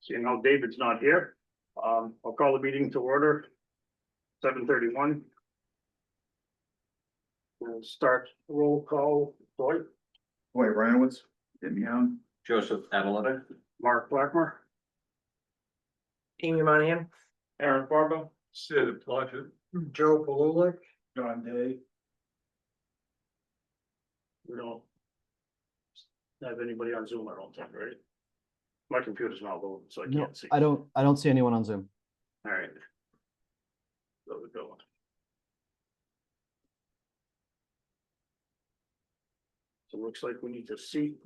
Seeing how David's not here, I'll call the meeting to order. 7:31. We'll start roll call. Dwight, Reynolds, Jim Young, Joseph Adelante. Mark Blackmer, Amy Monahan, Aaron Barba, Sid Plodgett. Joe Palulik. John Day. We don't have anybody on Zoom, I don't think, right? My computer's not loading, so I No, can't see. I don't see anyone on Zoom. All right. There we go. So it looks like we need to seat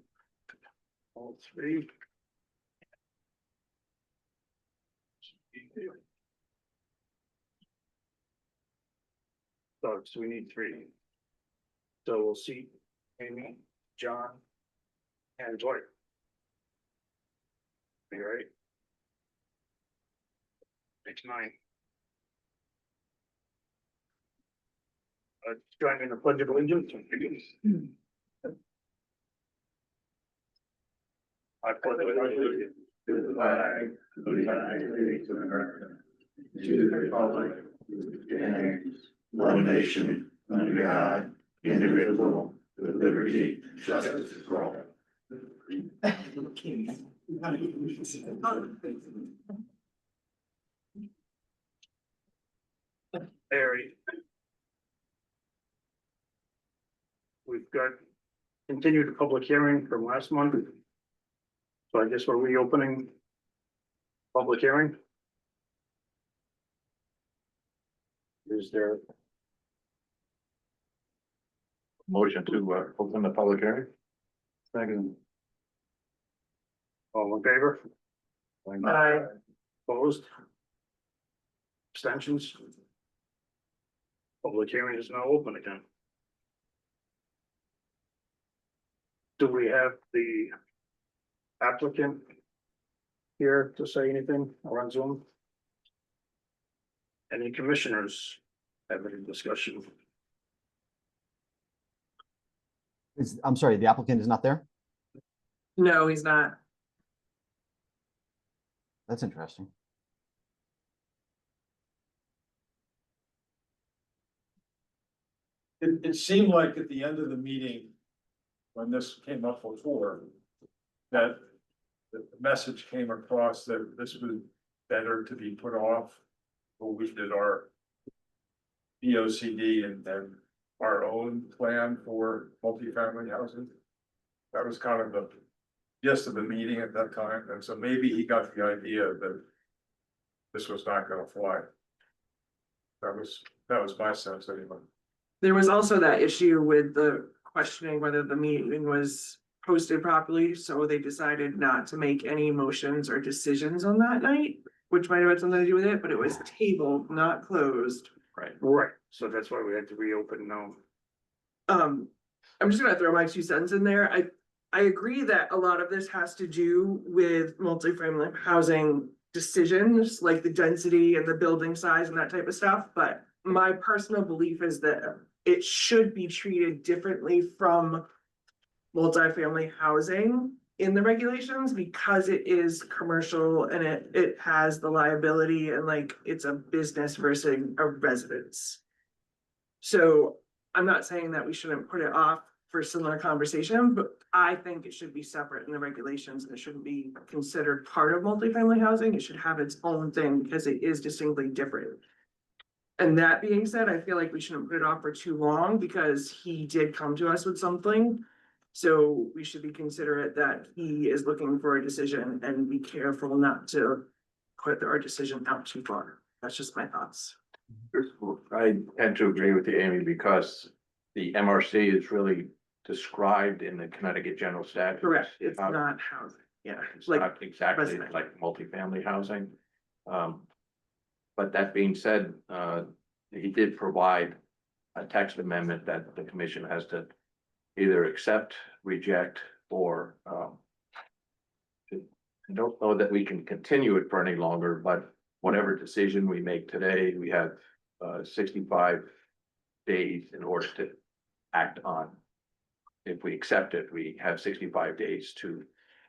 all three. So we need three. So we'll see Amy, John, and Dwight. All right. It's 9. Join me in the Pledge of Allegiance. I pledge allegiance To the flag of the United States of America, to the republic, which stands one nation, under God, indivisible, with liberty and justice for all. Harry. We've got continued public hearing from last month. So I guess we're reopening public hearing. Is there Motion to open the public hearing. second? All in favor? Aye. Opposed? Abstentions? Public hearing is now open again. Do we have the applicant here to say anything or on Zoom? Any commissioners have any discussion? I'm sorry, the applicant is not there? No, he's not. That's interesting. It seemed like at the end of the meeting, when this came up before, that the message came across that this was better to be put off. When we did our BOCD and then our own plan for multifamily housing. That was kind of the gist of the meeting at that time, and so maybe he got the idea that this was not gonna fly. That was my sense anyway. There was also that issue with the questioning whether the meeting was posted properly, so they decided not to make any motions or decisions on that night, which might have had something to do with it, but it was tabled, not closed. Right, so that's why we had to reopen now. I'm just gonna throw my 2 cents in there. I agree that a lot of this has to do with multifamily housing decisions, like the density and the building size and that type of stuff, but my personal belief is that it should be treated differently from multifamily housing in the regulations because it is commercial and it has the liability and like it's a business versus a residence. So I'm not saying that we shouldn't put it off for similar conversation, but I think it should be separate in the regulations and it shouldn't be considered part of multifamily housing. It should have its own thing because it is distinctly different. And that being said, I feel like we shouldn't put it off for too long because he did come to us with something. So we should be considerate that he is looking for a decision and be careful not to put our decision out too far. That's just my thoughts. I tend to agree with you, Amy, because the MRC is really described in the Connecticut General Statutes. Correct, it's How- not housing, yeah. It's Like, not exactly residential. like multifamily housing. But that being said, he did provide a text amendment that the commission has to either accept, reject, or I don't know that we can continue it for any longer, but whatever decision we make today, we have 65 days in order to act on. If we accept it, we have 65 days to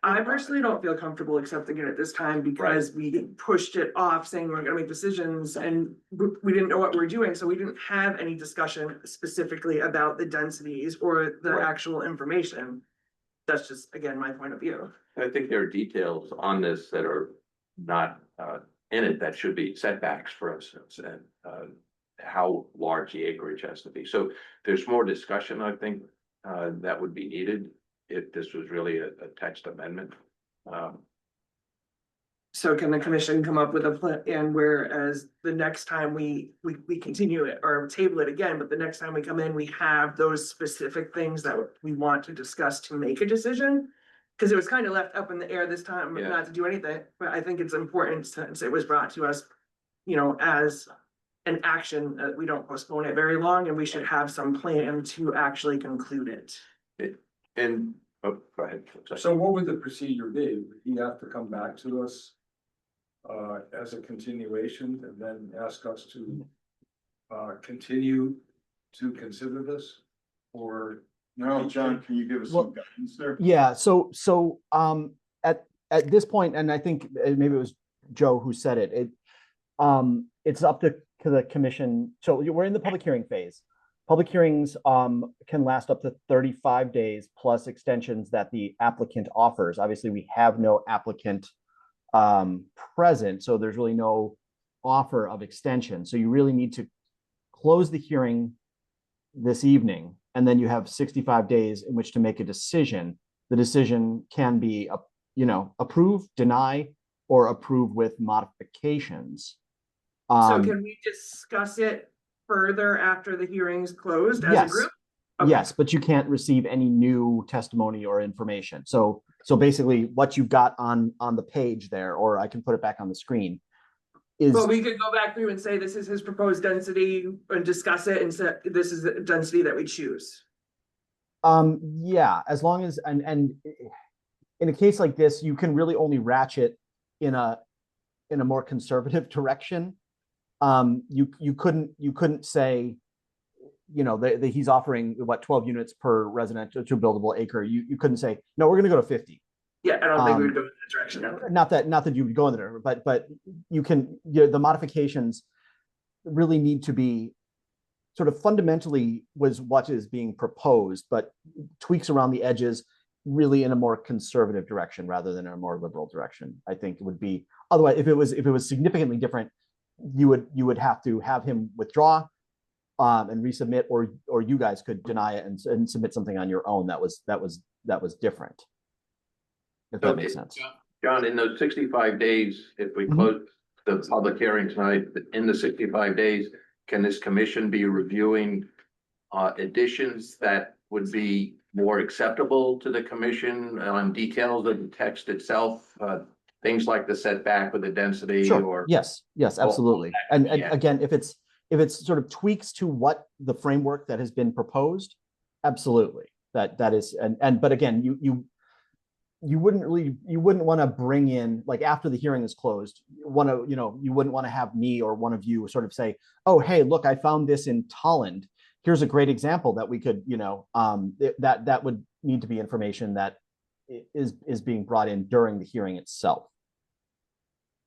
I personally don't feel comfortable accepting it at this time because we pushed it off saying we're gonna make decisions and we didn't know what we were doing, so we didn't have any discussion specifically about the densities or the Right. actual information. That's just, again, my point of view. I think there are details on this that are not in it that should be setbacks, for instance, and how large the acreage has to be. So there's more discussion, I think, that would be needed if this was really a text amendment. So can the commission come up with a plan, whereas the next time we continue it or table it again, but the next time we come in, we have those specific things that we want to discuss to make a decision? Cause it was kind of left up in the air this time, Yeah. not to do anything, but I think it's important since it was brought to us, you know, as an action, that we don't postpone it very long and we should have some plan to actually conclude it. And, oh, go ahead. So what would the procedure be? Would he have to come back to us as a continuation and then ask us to continue to consider this? Or? No, John, can you give us some guidance there? Yeah, at this point, and I think maybe it was Joe who said it, it's up to the commission. So we're in the public hearing phase. Public hearings can last up to 35 days plus extensions that the applicant offers. Obviously, we have no applicant present, so there's really no offer of extension. So you really need to close the hearing this evening, and then you have 65 days in which to make a decision. The decision can be, approve, deny, or approve with modifications. So can we discuss it further after the hearing's closed as a Yes. group? Okay. Yes, but you can't receive any new testimony or information. So basically what you've got on the page there, or I can put it back on the screen, is But we could go back through and say, this is his proposed density and discuss it and say, this is the density that we choose. yeah, as long as, and in a case like this, you can really only ratchet in a more conservative direction. You couldn't say, he's offering what 12 units per residential to buildable acre. You couldn't say, no, we're gonna go to 50. Yeah, I don't think we would go in that direction. No. Not that you would go in there, but you can, the modifications really need to be sort of fundamentally was what is being proposed, but tweaks around the edges really in a more conservative direction rather than a more liberal direction. I think it would be, otherwise, if it was significantly different, you would have to have him withdraw and resubmit, or you guys could deny it and submit something on your own that was different. If that makes sense. John, in those 65 days, if we close the public hearing tonight, in the 65 days, can this commission be reviewing additions that would be more acceptable to the commission on details of the text itself? Things like the setback with the density Sure. or? Yes, absolutely. And again, if it's sort of tweaks to what the framework that has been proposed, absolutely. That is, but again, you wouldn't want to bring in, like, after the hearing is closed, you wouldn't want to have me or one of you sort of say, oh, hey, look, I found this in Tolland. Here's a great example that we could, that would need to be information that is being brought in during the hearing itself.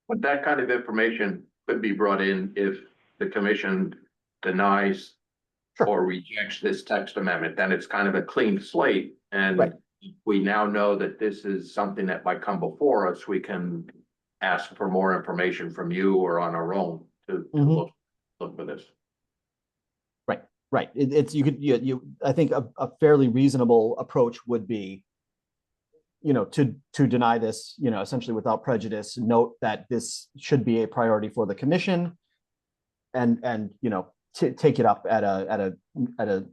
But that kind of information could be brought in if the commission denies or rejects this text amendment, then it's kind of a clean slate. And we now know that this is something that might come before us. We can ask for more information from you or on our own to look for this. Right. I think a fairly reasonable approach would be, to deny this, essentially without prejudice, note that this should be a priority for the commission, and take it up at a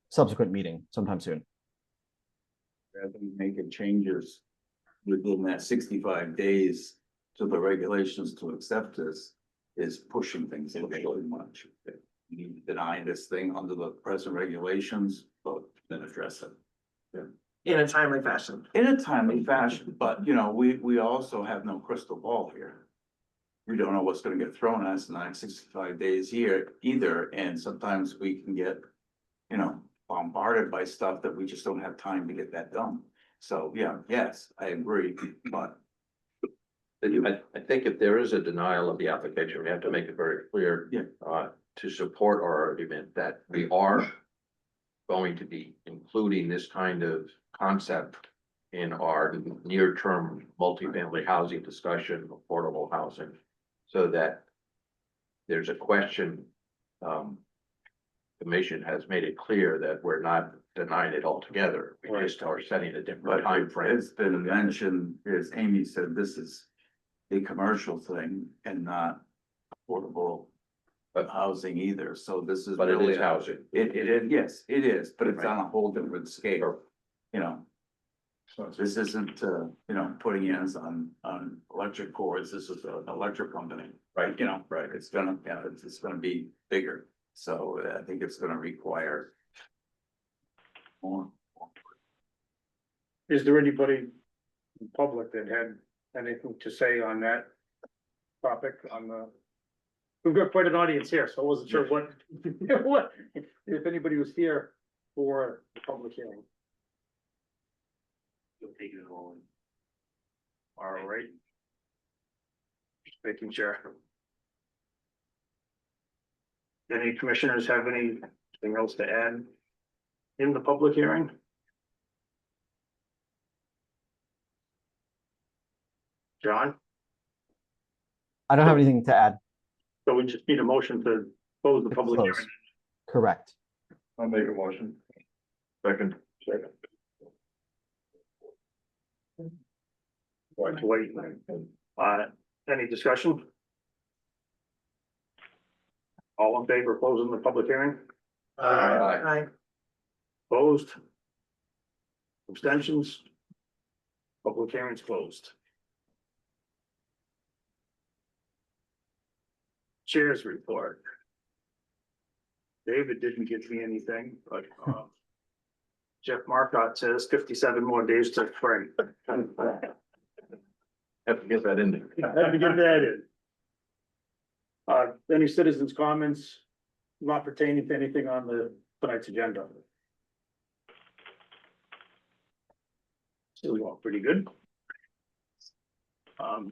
subsequent meeting sometime soon. Rather than making changes within that 65 days to the regulations to accept this is pushing things a little too much. You need to deny this thing under the present regulations, but then address it. In a timely fashion. In a timely fashion, but we also have no crystal ball here. We don't know what's gonna get thrown at us in the next 65 days here either, and sometimes we can get, bombarded by stuff that we just don't have time to get that done. So, yeah, yes, I agree, but I think if there is a denial of the application, we have to make it very clear. Yeah. To support our argument that we are going to be including this kind of concept in our near-term multifamily housing discussion, affordable housing, so that there's a question, Commission has made it clear that we're not denying it altogether. We just are setting a different but time frame. it's been mentioned, as Amy said, this is a commercial thing and not affordable housing either, so this is. But it really is housing. It is, yes, it is, but it's on a whole different scale, you know. So This isn't, putting ends on electric cords, this is an electric company, right, right, it's gonna, it's gonna be bigger. So I think it's gonna require more. Is there anybody in the public that had anything to say on that topic on the? We've got quite an audience here, so I wasn't sure what, if anybody was here for the public hearing. You'll take it all. All right. Just making sure. Any commissioners have anything else to add in the public hearing? John, I don't have anything to add. so we just need a motion to close the To public close. hearing. Correct. I'll make a motion. Second. Wait, any discussion? All in favor of closing the public hearing? Aye. Opposed? Abstentions? Public hearing's closed. Chair's report. David didn't give me anything, but, Jeff Marcotte says 57 more days to spring. Have to get that in there. Had to get that in. Any citizens' comments not pertaining to anything on the tonight's agenda? Still going pretty good. Okay,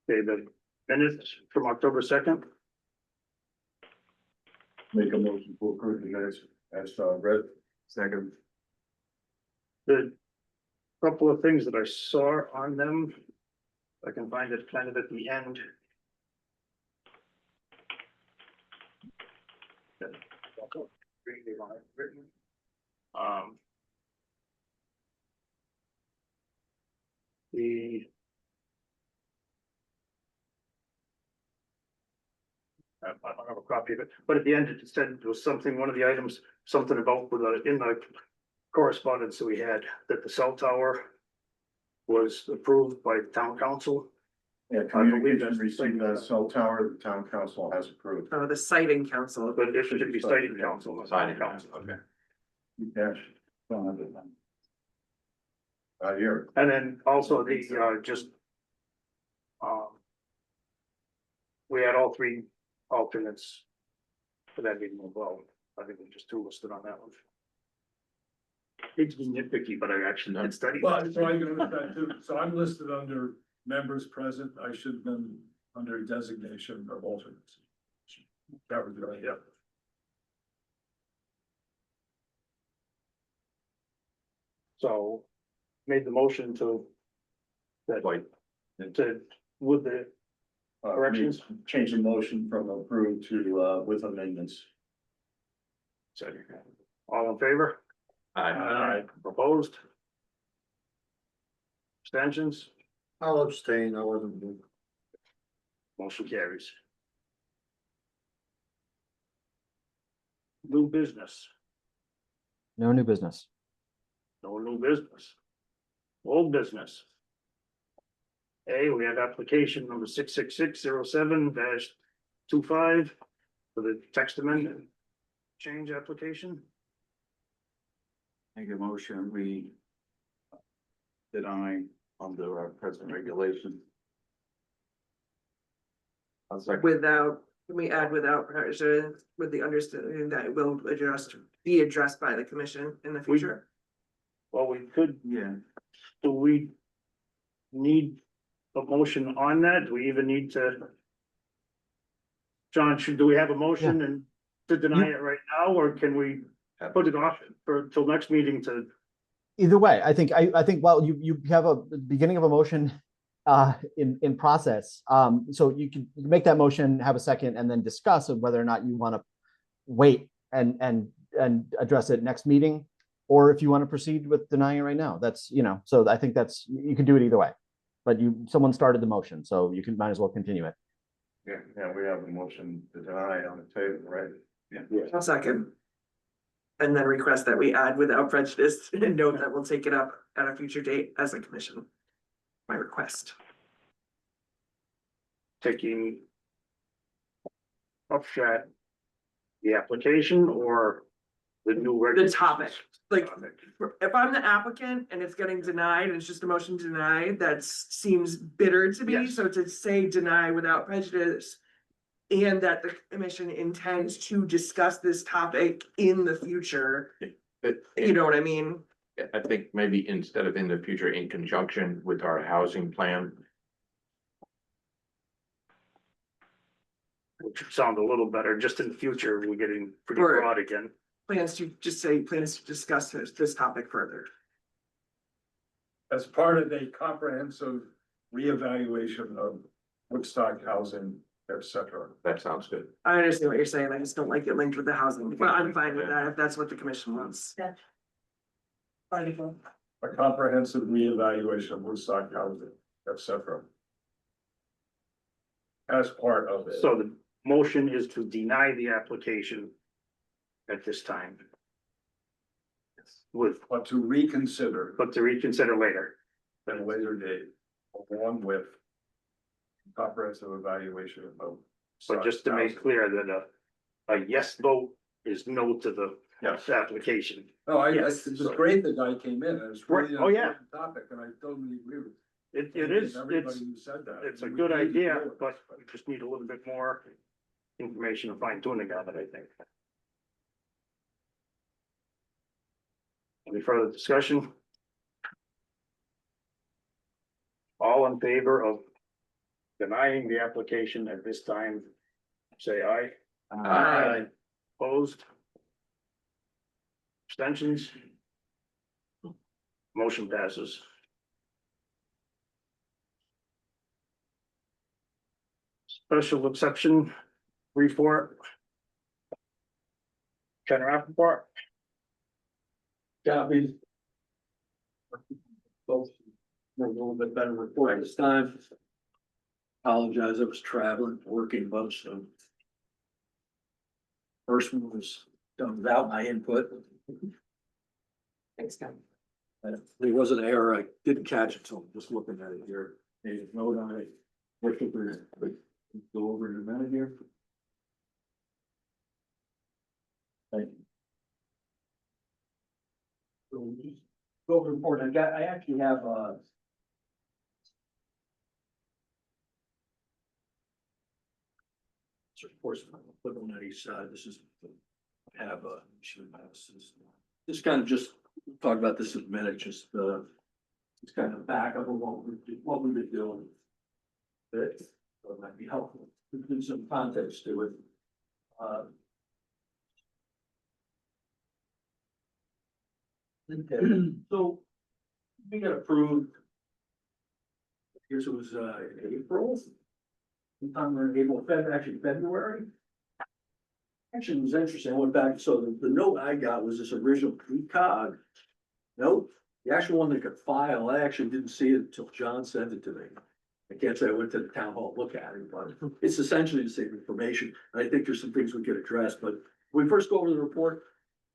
the minutes from October 2nd, Make a motion to approve the minutes as read. Second. the couple of things that I saw on them. I can find it kind of at the end. The. I don't have a copy of it, but at the end it said there was something, one of the items, something about with in the correspondence that we had, that the cell tower was approved by the town council. Yeah, communication received the cell tower, the town council has approved. Oh, the siting council. But it should be cited council, not town Cited council. council, okay. Yes. Here. And then also the, just. We had all three alternates for that meeting as well. I think there's just two listed on that one. It's nitpicky, but I actually did study. Well, so I go with that too. So I'm listed under members present. I should have been under designation of alternates. That was right, yeah. So made the motion to. That Wait. to, with the corrections. Change the motion from approved to with amendments. All in favor? Aye. Opposed? Abstentions? I'll abstain, I wasn't. Motion carries. New business, No new business. no new business. Old business. A, we have application number 66607-25 for the text amendment change application. Make a motion, we deny under our present regulation. I'll second. Without, can we add without prejudice, with the understanding that it will be addressed by the commission in the future? Well, we could, Yeah. do we need a motion on that? Do we even need to? John, do we have a motion and to deny it right now, or can we put it off for till next meeting to? Either way, I think, well, you have a beginning of a motion in process. So you can make that motion, have a second, and then discuss of whether or not you want to wait and address it next meeting, or if you want to proceed with denying it right now. That's, so I think that's, you can do it either way. But someone started the motion, so you might as well continue it. Yeah, we have a motion to deny on the table, right? I'll second. And then request that we add without prejudice and note that we'll take it up at a future date as a commission. My request. Taking up shot the application or the new. The topic, like, if I'm the applicant and it's getting denied, and it's just a motion to deny, that seems bitter to me, Yes. so to say deny without prejudice. And that the commission intends to discuss this topic in the future, you know what I mean? I think maybe instead of in the future, in conjunction with our housing plan. Which would sound a little better, just in the future, we're getting pretty Or- broad again. Plans to just say, plans to discuss this topic further. As part of a comprehensive reevaluation of Woodstock housing, et cetera. That sounds good. I understand what you're saying, I just don't like it linked with the housing, but I'm fine with that if that's what the commission wants. A comprehensive reevaluation of Woodstock housing, et cetera. As part of it. So the motion is to deny the application at this time. With, But to reconsider but to reconsider later. at a later date, along with comprehensive evaluation of. But just to make clear that a yes vote is no to the Yes. application. No, Yes. it's great the guy came in, and it's really an Oh, yeah. important topic, and I totally agree with. It is, Everybody who said that. it's a We good need to idea, do it. but we just need a little bit more information and fine tuning of it, I think. Any further discussion? All in favor of denying the application at this time, say aye. Aye. Opposed? Abstentions? Motion passes. Special exception report. Ken Rappaport. Copies. Both, a little bit better report this time. Apologize, I was traveling, working most, so. First one was done without my input. Thanks, Ken. There was an error, I didn't catch it, so I'm just looking at it here, made a note on it. What we're gonna go over in a minute here. Thank you. So just go over the report, I actually have so of course, I'm put on each side, this is, have this kind of just talk about this in a minute, just it's kind of back up of what we've been doing. That might be helpful, to give some context to it. So we got approved. I guess it was in April. Sometime in April, actually February. Actually, it was interesting. I went back, so the note I got was this original precog note. The actual one that could file, I actually didn't see it until John sent it to me. I can't say I went to the town hall to look at it, but it's essentially the same information. And I think there's some things we could address, but when we first go over the report,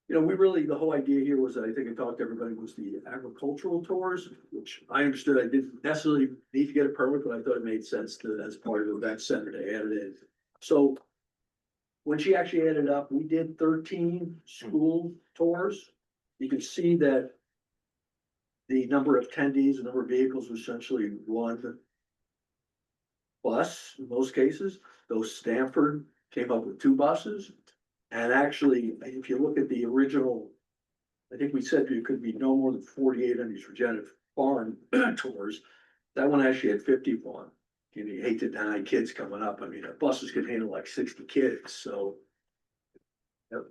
you know, we really, the whole idea here was, I think I talked to everybody, was the agricultural tours, which I understood I didn't necessarily need to get a permit, but I thought it made sense to, as part of the event center, to add it in. So when she actually added up, we did 13 school tours. You can see that the number of attendees, the number of vehicles was essentially one bus in most cases. Though Stanford came up with 2 buses. And actually, if you look at the original, I think we said there could be no more than 48 on these regenerative farm tours. That one actually had 51. You know, you hate to deny kids coming up. I mean, buses could handle like 60 kids, so. The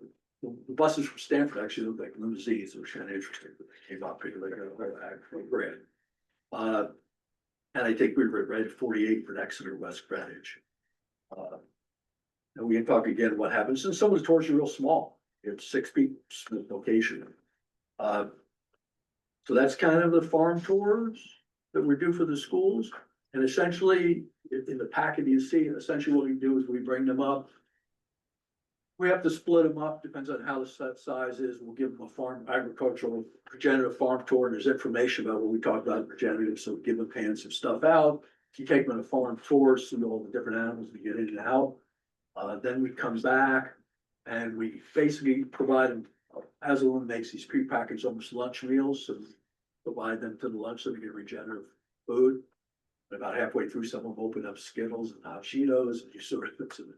buses from Stanford actually looked like limousines, which was kind of interesting, but they came up here like a actual grid. And I think we were right at 48 for Exeter West Greenwich. And we can talk again what happens, and some of the tours are real small, it's 6 people, small location. So that's kind of the farm tours that we do for the schools, and essentially, in the packet you see, essentially what we do is we bring them up. We have to split them up, depends on how the set size is, we'll give them a farm agricultural regenerative farm tour, and there's information about what we talked about regenerative, so we give them hand some stuff out. You take them on a farm tour, see all the different animals we get in and out. Then we come back and we basically provide them, as a woman makes these prepackaged almost lunch meals, so provide them to the lunch so they get regenerative food. And about halfway through, some of them open up Skittles and hot Cheetos, and you sort of, it's an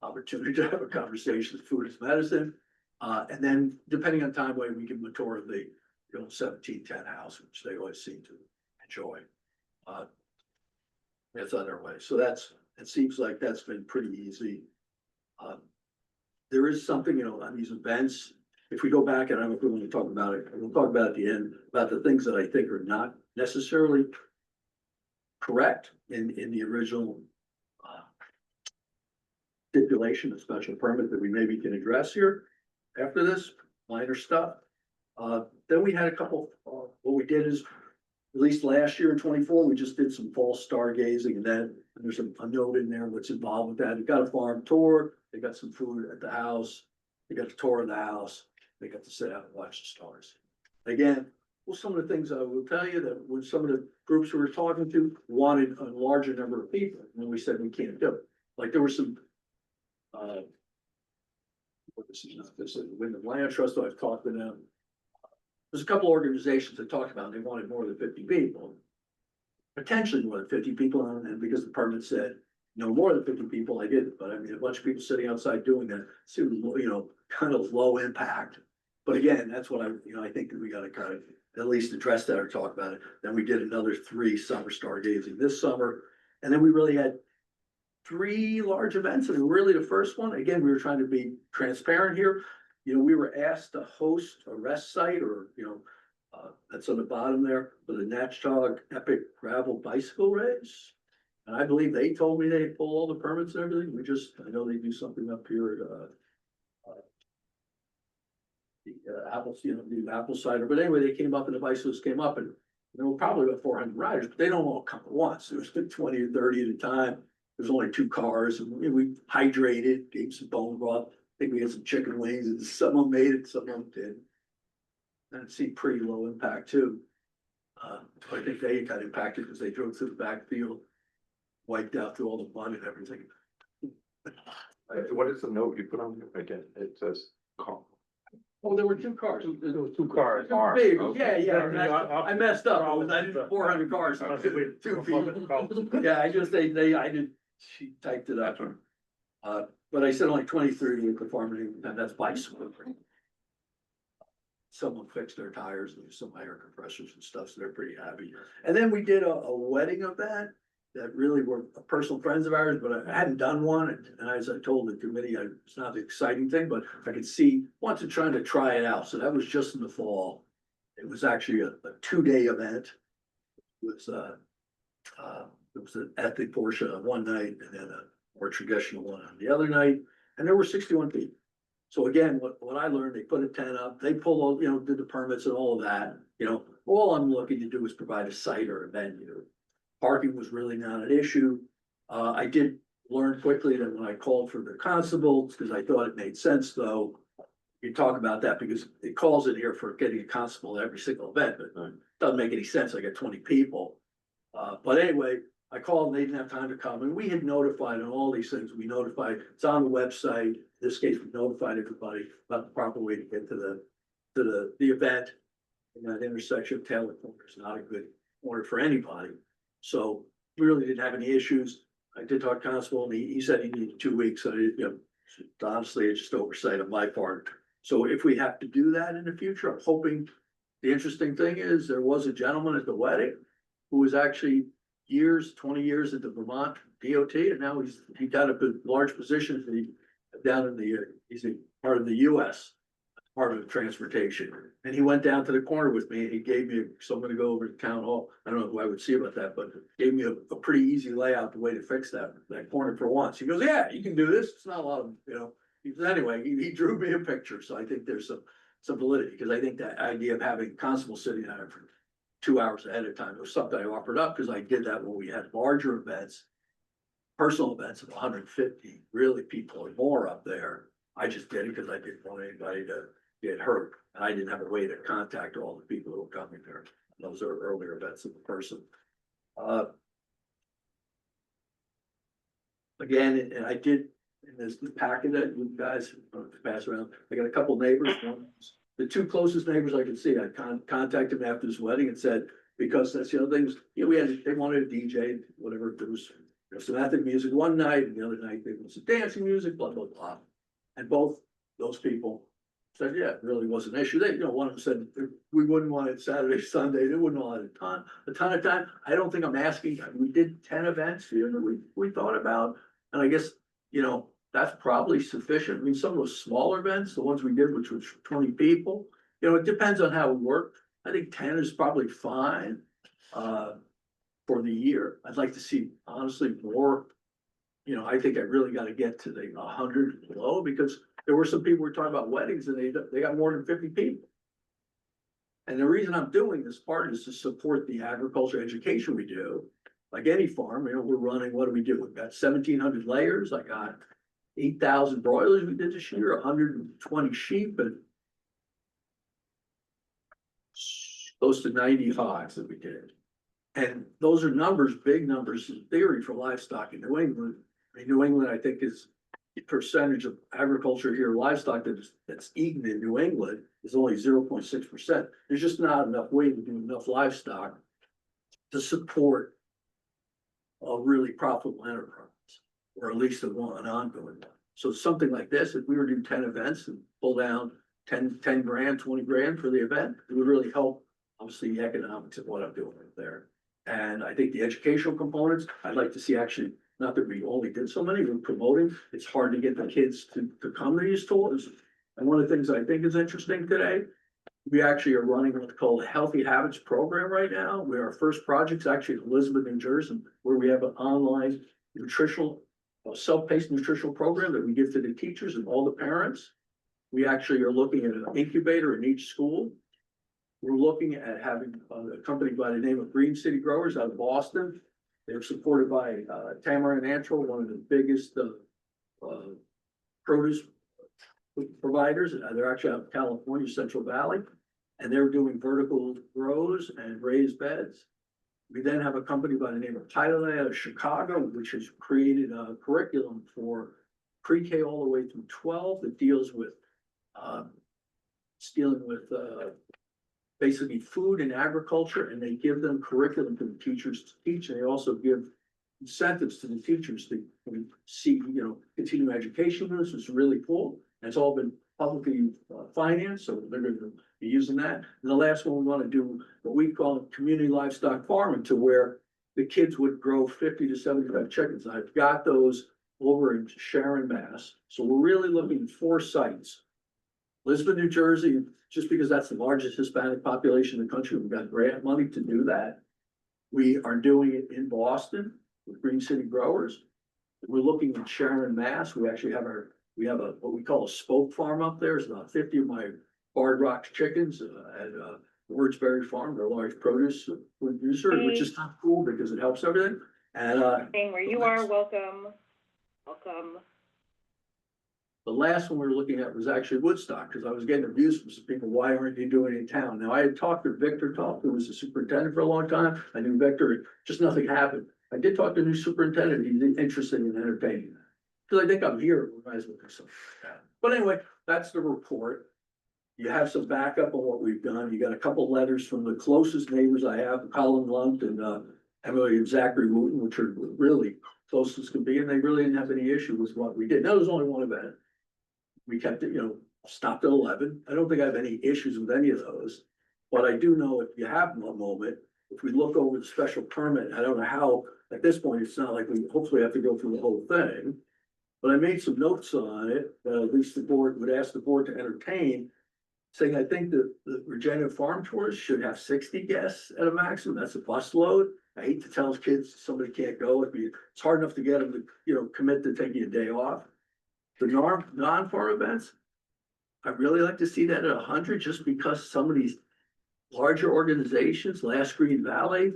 opportunity to have a conversation, food is medicine. And then depending on time, we give them a tour of the old 1710 house, which they always seem to enjoy. It's on their way, so it seems like that's been pretty easy. There is something, on these events, if we go back, and I don't know if we want to talk about it, we'll talk about at the end, about the things that I think are not necessarily correct in the original stipulation of special permit that we maybe can address here after this, minor stuff. Then we had a couple, what we did is, at least last year in 24, we just did some fall stargazing, and then there's a note in there what's involved with that. They got a farm tour, they got some food at the house, they got a tour of the house, they got to sit out and watch the stars. Again, well, some of the things I will tell you that when some of the groups we were talking to wanted a larger number of people, and we said we can't do it. Like there were some this is Wyndham Land Trust, so I've talked to them. There's a couple organizations that talked about, they wanted more than 50 people. Potentially more than 50 people, and because the permit said no more than 50 people, I didn't, but I mean, a bunch of people sitting outside doing that seemed, kind of low impact. But again, that's what I think that we gotta kind of at least address that or talk about it. Then we did another 3 summer stargazing this summer, and then we really had 3 large events, and really the first one, again, we were trying to be transparent here. We were asked to host a rest site, or, that's on the bottom there, for the Natchog Epic Gravel Bicycle Race. And I believe they told me they pull all the permits and everything. I know they do something up here at, the apples, the apple cider. But anyway, they came up and the bicycles came up, and there were probably about 400 riders, but they don't all come at once. There was 20 or 30 at a time. There's only 2 cars, and we hydrated, gave some bone broth. I think we had some chicken wings, and some of them made it, some of them didn't. And it seemed pretty low impact too. I think they got impacted because they drove through the backfield, wiped out through all the mud and everything. What is the note you put on here again? It says car. Oh, there were 2 cars. There was 2 cars. Big, Okay. yeah. I messed up. I did 400 cars. 2 people. Yeah, I did, she typed it up. But I said only 23 were performing, and that's bicycle. Someone fixed their tires and some air compressors and stuff, so they're pretty happy. And then we did a wedding event that really were personal friends of ours, but I hadn't done one. And as I told the committee, it's not the exciting thing, but I could see, wanted to try to try it out. So that was just in the fall. It was actually a 2-day event. It was an ethnic portion of one night and then a more traditional one on the other night. And there were 61 people. So again, what I learned, they put a tent up, they pulled all, did the permits and all of that, all I'm looking to do is provide a site or a venue. Parking was really not an issue. I did learn quickly that when I called for the constables, because I thought it made sense though, you talk about that because it calls in here for getting a constable at every single event, but it doesn't make any sense. I got 20 people. But anyway, I called and they didn't have time to come, and we had notified on all these things. We notified, it's on the website. In this case, we notified everybody about the proper way to get to the event. And that intersection of Taylor Corner is not a good corner for anybody. So we really didn't have any issues. I did talk to Constable, and he said he needed 2 weeks. So honestly, it's just oversight on my part. So if we have to do that in the future, I'm hoping the interesting thing is, there was a gentleman at the wedding who was actually 20 years at the Vermont DOT, and now he got a large position down in he's a part of the US, part of transportation. And he went down to the corner with me and he gave me, so I'm gonna go over to town hall. I don't know who I would see about that, but gave me a pretty easy layout, the way to fix that corner for once. He goes, yeah, you can do this. It's not a lot of, he said, anyway, he drew me a picture. So I think there's some validity, because I think that idea of having constable sitting there for 2 hours ahead of time was something I offered up, because I did that when we had larger events, personal events of 150, really people or more up there. I just did it because I didn't want anybody to get hurt, and I didn't have a way to contact all the people who were coming there. Those are earlier events of the person. Again, and I did, in this packet that you guys pass around, I got a couple neighbors. The two closest neighbors I could see, I contacted them after this wedding and said, because that's the other thing was, they wanted a DJ, whatever, there was some ethnic music one night, and the other night there was some dancing music, blah, blah, blah. And both those people said, yeah, it really was an issue. They, one of them said, we wouldn't want it Saturday, Sunday, they wouldn't want it a ton of time. I don't think I'm asking, we did 10 events here that we thought about. And I guess, that's probably sufficient. I mean, some of those smaller events, the ones we did, which was 20 people, it depends on how it worked. I think 10 is probably fine, for the year. I'd like to see, honestly, more. I think I really got to get to the 100 below, because there were some people who were talking about weddings and they got more than 50 people. And the reason I'm doing this part is to support the agriculture education we do. Like any farm, we're running, what do we do? We've got 1,700 layers. I got 8,000 broilers we did this year, 120 sheep, and close to 90 hogs that we did. And those are numbers, big numbers in theory for livestock in New England. New England, I think, is the percentage of agriculture here, livestock that's eaten in New England is only 0.6%. There's just not enough way to do enough livestock to support a really profitable enterprise, or at least an ongoing one. So something like this, if we were to do 10 events and pull down 10 grand, 20 grand for the event, it would really help, obviously, the economics of what I'm doing right there. And I think the educational components, I'd like to see actually, not that we only did so many, we're promoting. It's hard to get the kids to come to these tours. And one of the things I think is interesting today, we actually are running what's called a Healthy Habits program right now, where our first project's actually in Elizabeth, New Jersey, where we have an online nutritional, self-paced nutritional program that we give to the teachers and all the parents. We actually are looking at an incubator in each school. We're looking at having a company by the name of Green City Growers out of Boston. They're supported by Tamara and Antrell, one of the biggest produce providers. They're actually out of California, Central Valley, and they're doing vertical grows and raised beds. We then have a company by the name of Thailand out of Chicago, which has created a curriculum for pre-K all the way through 12 that deals with basically food and agriculture, and they give them curriculum to the teachers to teach, and they also give incentives to the teachers to see, continue education. This is really cool. And it's all been publicly financed, so they're going to be using that. And the last one, we want to do what we call community livestock farming, to where the kids would grow 50 to 75 chickens. I've got those over in Sharon, Mass. So we're really looking at 4 sites. Elizabeth, New Jersey, just because that's the largest Hispanic population in the country, we've got grant money to do that. We are doing it in Boston with Green City Growers. We're looking at Sharon, Mass. We actually have what we call a spoke farm up there. It's about 50 of my Barred Rocks chickens at Wordsbury Farm. They're a large produce producer, which is kind of cool because it helps everything. And where you are, welcome. Welcome. The last one we were looking at was actually Woodstock, because I was getting abused from some people. Why aren't you doing it in town? Now, I had talked to Victor who was the superintendent for a long time. I knew Victor, just nothing happened. I did talk to the new superintendent. He's interested in entertaining that. Because I think I'm here, we might as well do something like that. But anyway, that's the report. You have some backup on what we've done. You got a couple letters from the closest neighbors I have, Colin Lunt and Emily and Zachary Wooten, which are really close as can be, and they really didn't have any issue with what we did. Now, there's only one event. We kept it, stopped at 11. I don't think I have any issues with any of those. But I do know if you have one moment, if we look over the special permit, I don't know how, at this point, it's not like we hopefully have to go through the whole thing. But I made some notes on it, at least the board would ask the board to entertain. Saying I think that the regenerative farm tours should have 60 guests at a maximum. That's a bus load. I hate to tell kids somebody can't go. It's hard enough to get them to, commit to taking a day off. The non-farm events, I'd really like to see that at 100, just because some of these larger organizations, Last Green Valley,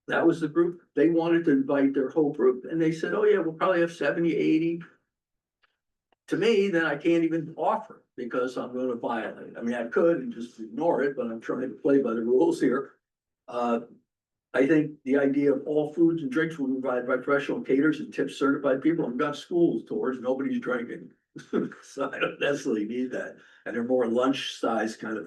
that was the group, they wanted to invite their whole group, and they said, oh yeah, we'll probably have 70, 80. To me, then I can't even offer, because I'm gonna violate. I mean, I could and just ignore it, but I'm trying to play by the rules here. I think the idea of all foods and drinks will be provided by professional caterers and tip certified people. I've got school tours, nobody's drinking. So I don't necessarily need that. And they're more lunch size kind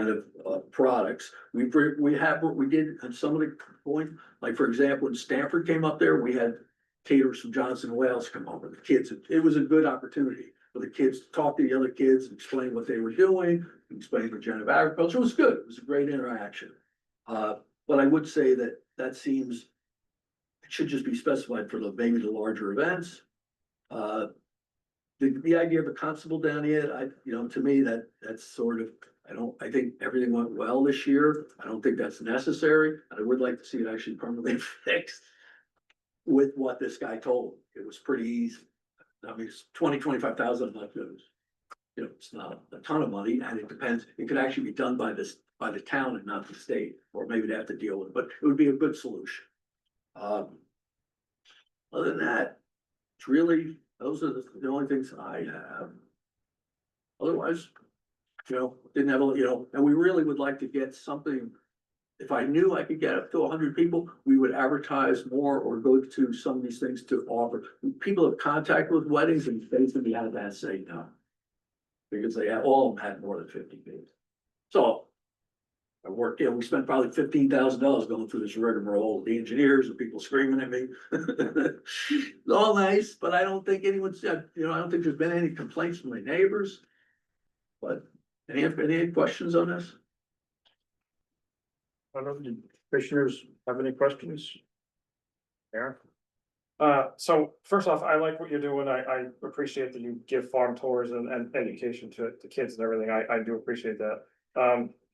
of products. We have what we did on some of the points, like for example, when Stanford came up there, we had caterers from Johnson Wales come over. The kids, it was a good opportunity for the kids to talk to the other kids, explain what they were doing, explain regenerative agriculture. It was good. It was a great interaction. But I would say that seems, it should just be specified for maybe the larger events. The idea of a constable down here, to me, that's sort of, I think everything went well this year. I don't think that's necessary. I would like to see it actually permanently fixed with what this guy told. It was pretty easy. I mean, it's 25,000 like those. It's not a ton of money, and it depends. It could actually be done by the town and not the state, or maybe they have to deal with it, but it would be a good solution. Other than that, it's really, those are the only things I have. Otherwise, didn't have and we really would like to get something. If I knew I could get up to 100 people, we would advertise more or go to some of these things to offer. People have contact with weddings and basically had that say no. Because all of them had more than 50 people. So I worked, we spent probably $15,000 going through this rigmarole, the engineers and people screaming at me. It's all nice, but I don't think anyone's said, I don't think there's been any complaints from my neighbors. But any questions on this? I don't know, do commissioners have any questions? Aaron? So first off, I like what you're doing. I appreciate that you give farm tours and education to kids and everything. I do appreciate that.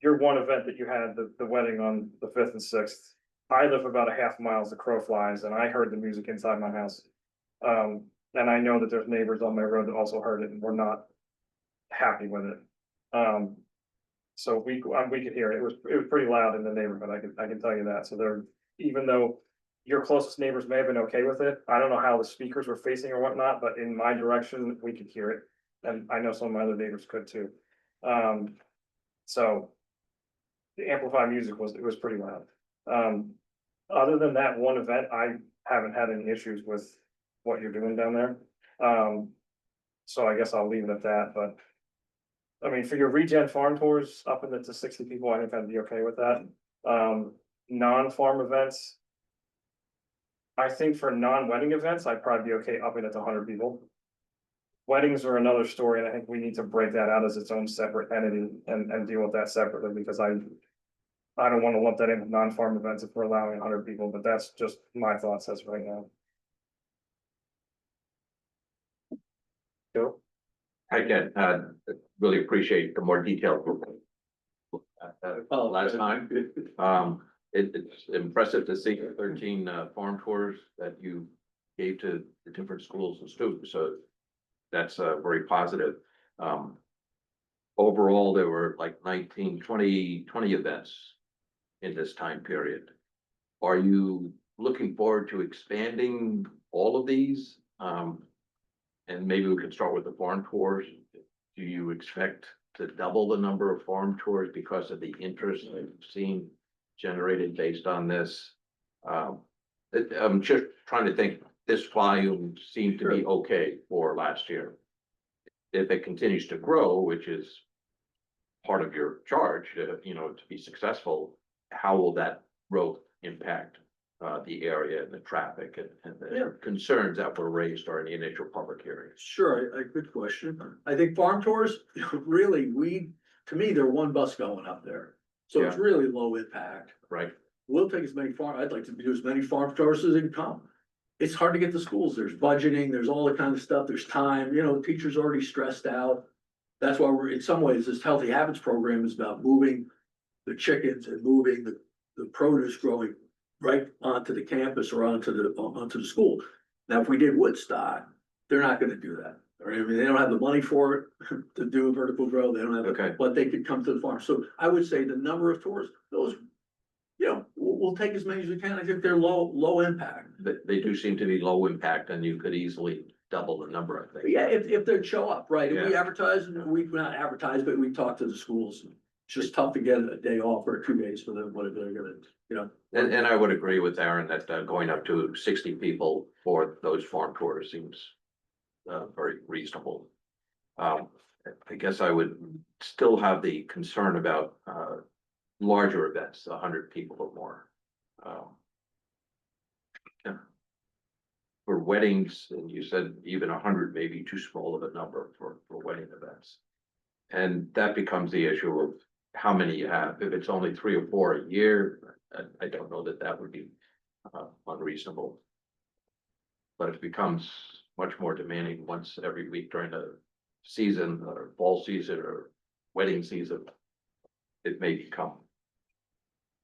Your one event that you had, the wedding on the 5th and 6th, I live about a half mile as the crow flies, and I heard the music inside my house. And I know that there's neighbors on my road that also heard it and were not happy with it. So we could hear it. It was pretty loud in the neighborhood. I can tell you that. So even though your closest neighbors may have been okay with it, I don't know how the speakers were facing or whatnot, but in my direction, we could hear it. And I know some of my other neighbors could too. So the amplified music was pretty loud. Other than that one event, I haven't had any issues with what you're doing down there. So I guess I'll leave it at that, but I mean, for your regen farm tours up in to 60 people, I think I'd be okay with that. Non-farm events, I think for non-wedding events, I'd probably be okay upping it to 100 people. Weddings are another story, and I think we need to break that out as its own separate entity and deal with that separately, because I don't want to lump that in with non-farm events if we're allowing 100 people, but that's just my thoughts as of right now. Joe? Again, really appreciate the more detailed. Last time, it's impressive to see 13 farm tours that you gave to the different schools and students, so that's very positive. Overall, there were like 19, 20 events in this time period. Are you looking forward to expanding all of these? And maybe we could start with the farm tours. Do you expect to double the number of farm tours because of the interest that you've seen generated based on this? I'm just trying to think, this volume seemed to be okay for last year. If it continues to grow, which is part of your charge, to be successful, how will that growth impact the area and the traffic and the concerns that were raised during the initial public hearings? Sure, a good question. I think farm tours, really, to me, they're one bus going up there. So it's really low impact. Right, We'll take as many I'd like to do as many farm tours as they can come. It's hard to get to schools. There's budgeting, there's all that kind of stuff. There's time, teachers already stressed out. That's why in some ways, this Healthy Habits program is about moving the chickens and moving the produce growing right onto the campus or onto the school. Now, if we did Woodstock, they're not gonna do that. Or, I mean, they don't have the money for it to do a vertical grow. They don't have, Okay. but they could come to the farm. So I would say the number of tours, those, we'll take as many as we can. I think they're low impact. they do seem to be low impact and you could easily double the number, I think. But yeah, if they'd show up, right, if we Yeah. advertise, and we not advertise, but we talk to the schools. It's just tough to get a day off or 2 days for them, whatever they're gonna, And I would agree with Aaron that going up to 60 people for those farm tours seems very reasonable. I guess I would still have the concern about larger events, 100 people or more. Yeah. For weddings, and you said even 100 may be too small of a number for wedding events. And that becomes the issue of how many you have. If it's only 3 or 4 a year, I don't know that would be unreasonable. But if it becomes much more demanding once every week during the season or fall season or wedding season, it may become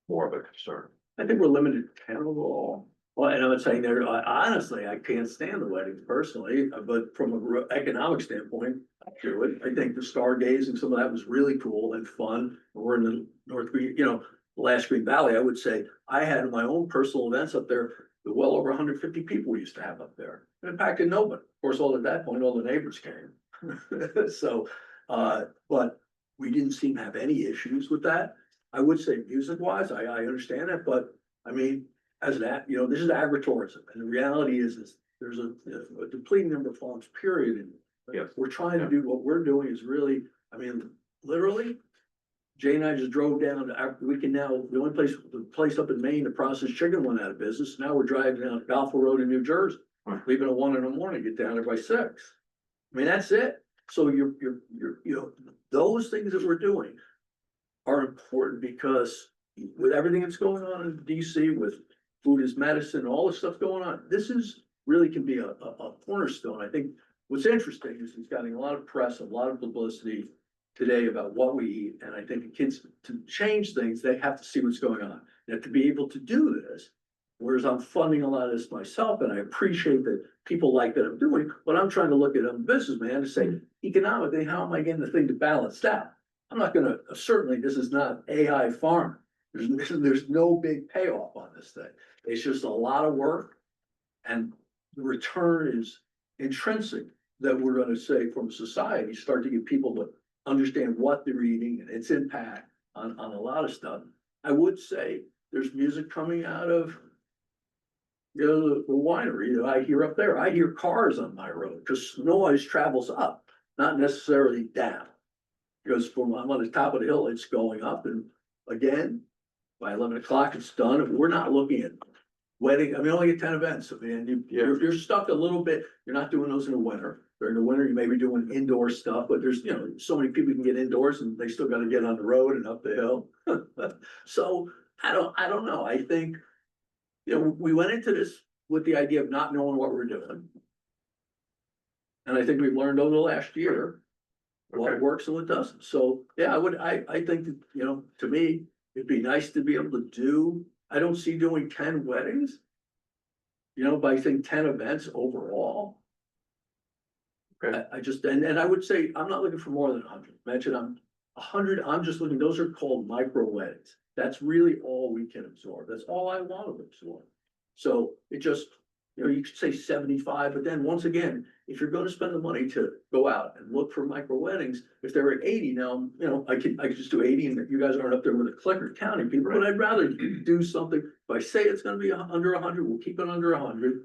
more of a concern. I think we're limited to 10 overall. Well, and I'm not saying there, honestly, I can't stand the weddings personally, but from an economic standpoint, I do it. I think the stargazing, some of that was really cool and fun. We're in the North Green, last Green Valley, I would say I had my own personal events up there, well over 150 people we used to have up there. It impacted nobody. Of course, at that point, all the neighbors came. So, but we didn't seem to have any issues with that. I would say music wise, I understand that, but I mean, as that, this is agritourism, and the reality is there's a depleting number of farms, period. And Yes. we're trying to do what we're doing is really, I mean, literally, Jay and I just drove down to, we can now, the place up in Maine, the processed chicken went out of business. Now we're driving down Balfour Road in New Jersey, Right. leaving at 1 a.m, get down there by 6. I mean, that's it. So you're, those things that we're doing are important because with everything that's going on in DC with food is medicine, all the stuff going on, this is really can be a cornerstone. I think what's interesting is it's getting a lot of press, a lot of publicity today about what we eat. And I think the kids, to change things, they have to see what's going on. And to be able to do this, whereas I'm funding a lot of this myself, and I appreciate that people like that I'm doing, but I'm trying to look at a businessman to say, economically, how am I getting the thing to balance out? I'm not gonna, certainly, this is not AI farming. There's no big payoff on this thing. It's just a lot of work. And the return is intrinsic that we're gonna say from society, start to get people to understand what they're eating and its impact on a lot of stuff. I would say there's music coming out of the winery. I hear up there, I hear cars on my road because noise travels up, not necessarily down. Because I'm on the top of the hill, it's going up, and again, by 11 o'clock, it's done. If we're not looking at wedding, I mean, only get 10 events. I mean, you're stuck a little bit. You're not doing those in the winter. During the winter, you may be doing indoor stuff, but there's, so many people can get indoors and they still got to get on the road and up the hill. So I don't know. I think, we went into this with the idea of not knowing what we're doing. And I think we've learned over the last year what Okay. works and what doesn't. So, yeah, I think that, to me, it'd be nice to be able to do, I don't see doing 10 weddings. But I think 10 events overall. Okay. I just, and I would say, I'm not looking for more than 100. Mention I'm 100, I'm just looking, those are called micro weddings. That's really all we can absorb. That's all I want to absorb. So it just, you could say 75, but then once again, if you're gonna spend the money to go out and look for micro weddings, if they're at 80 now, I could just do 80 and you guys aren't up there with the Clicker County people, but I'd rather do something. If I say it's gonna be under 100, we'll keep it under 100.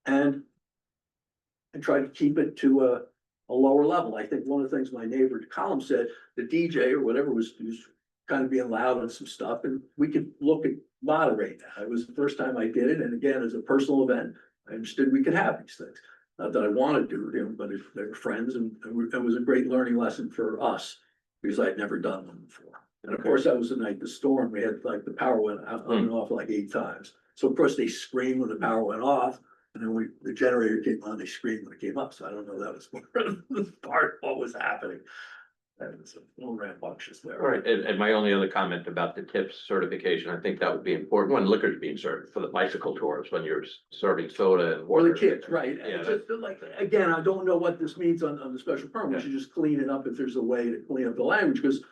And try to keep it to a lower level. I think one of the things my neighbor Colin said, the DJ or whatever was kind of being loud on some stuff, and we could look at moderate that. It was the first time I did it, and again, as a personal event, I understood we could have these things. Not that I wanted to, but if they were friends, and it was a great learning lesson for us because I'd never done one before. And of course, that was the night the storm, we had like the power went out on and off like 8 times. So of course they screamed when the power went off. And then the generator came on, they screamed when it came up. So I don't know, that was part of what was happening. And it's a little rambunctious there. All right, and my only other comment about the tips certification, I think that would be important when liquor's being served for the bicycle tours, when you're serving soda and Or water. the kids, right? Yeah, It's just like, again, I don't know what this means on the special permit. We should just clean it up if there's a way to clean up the language, because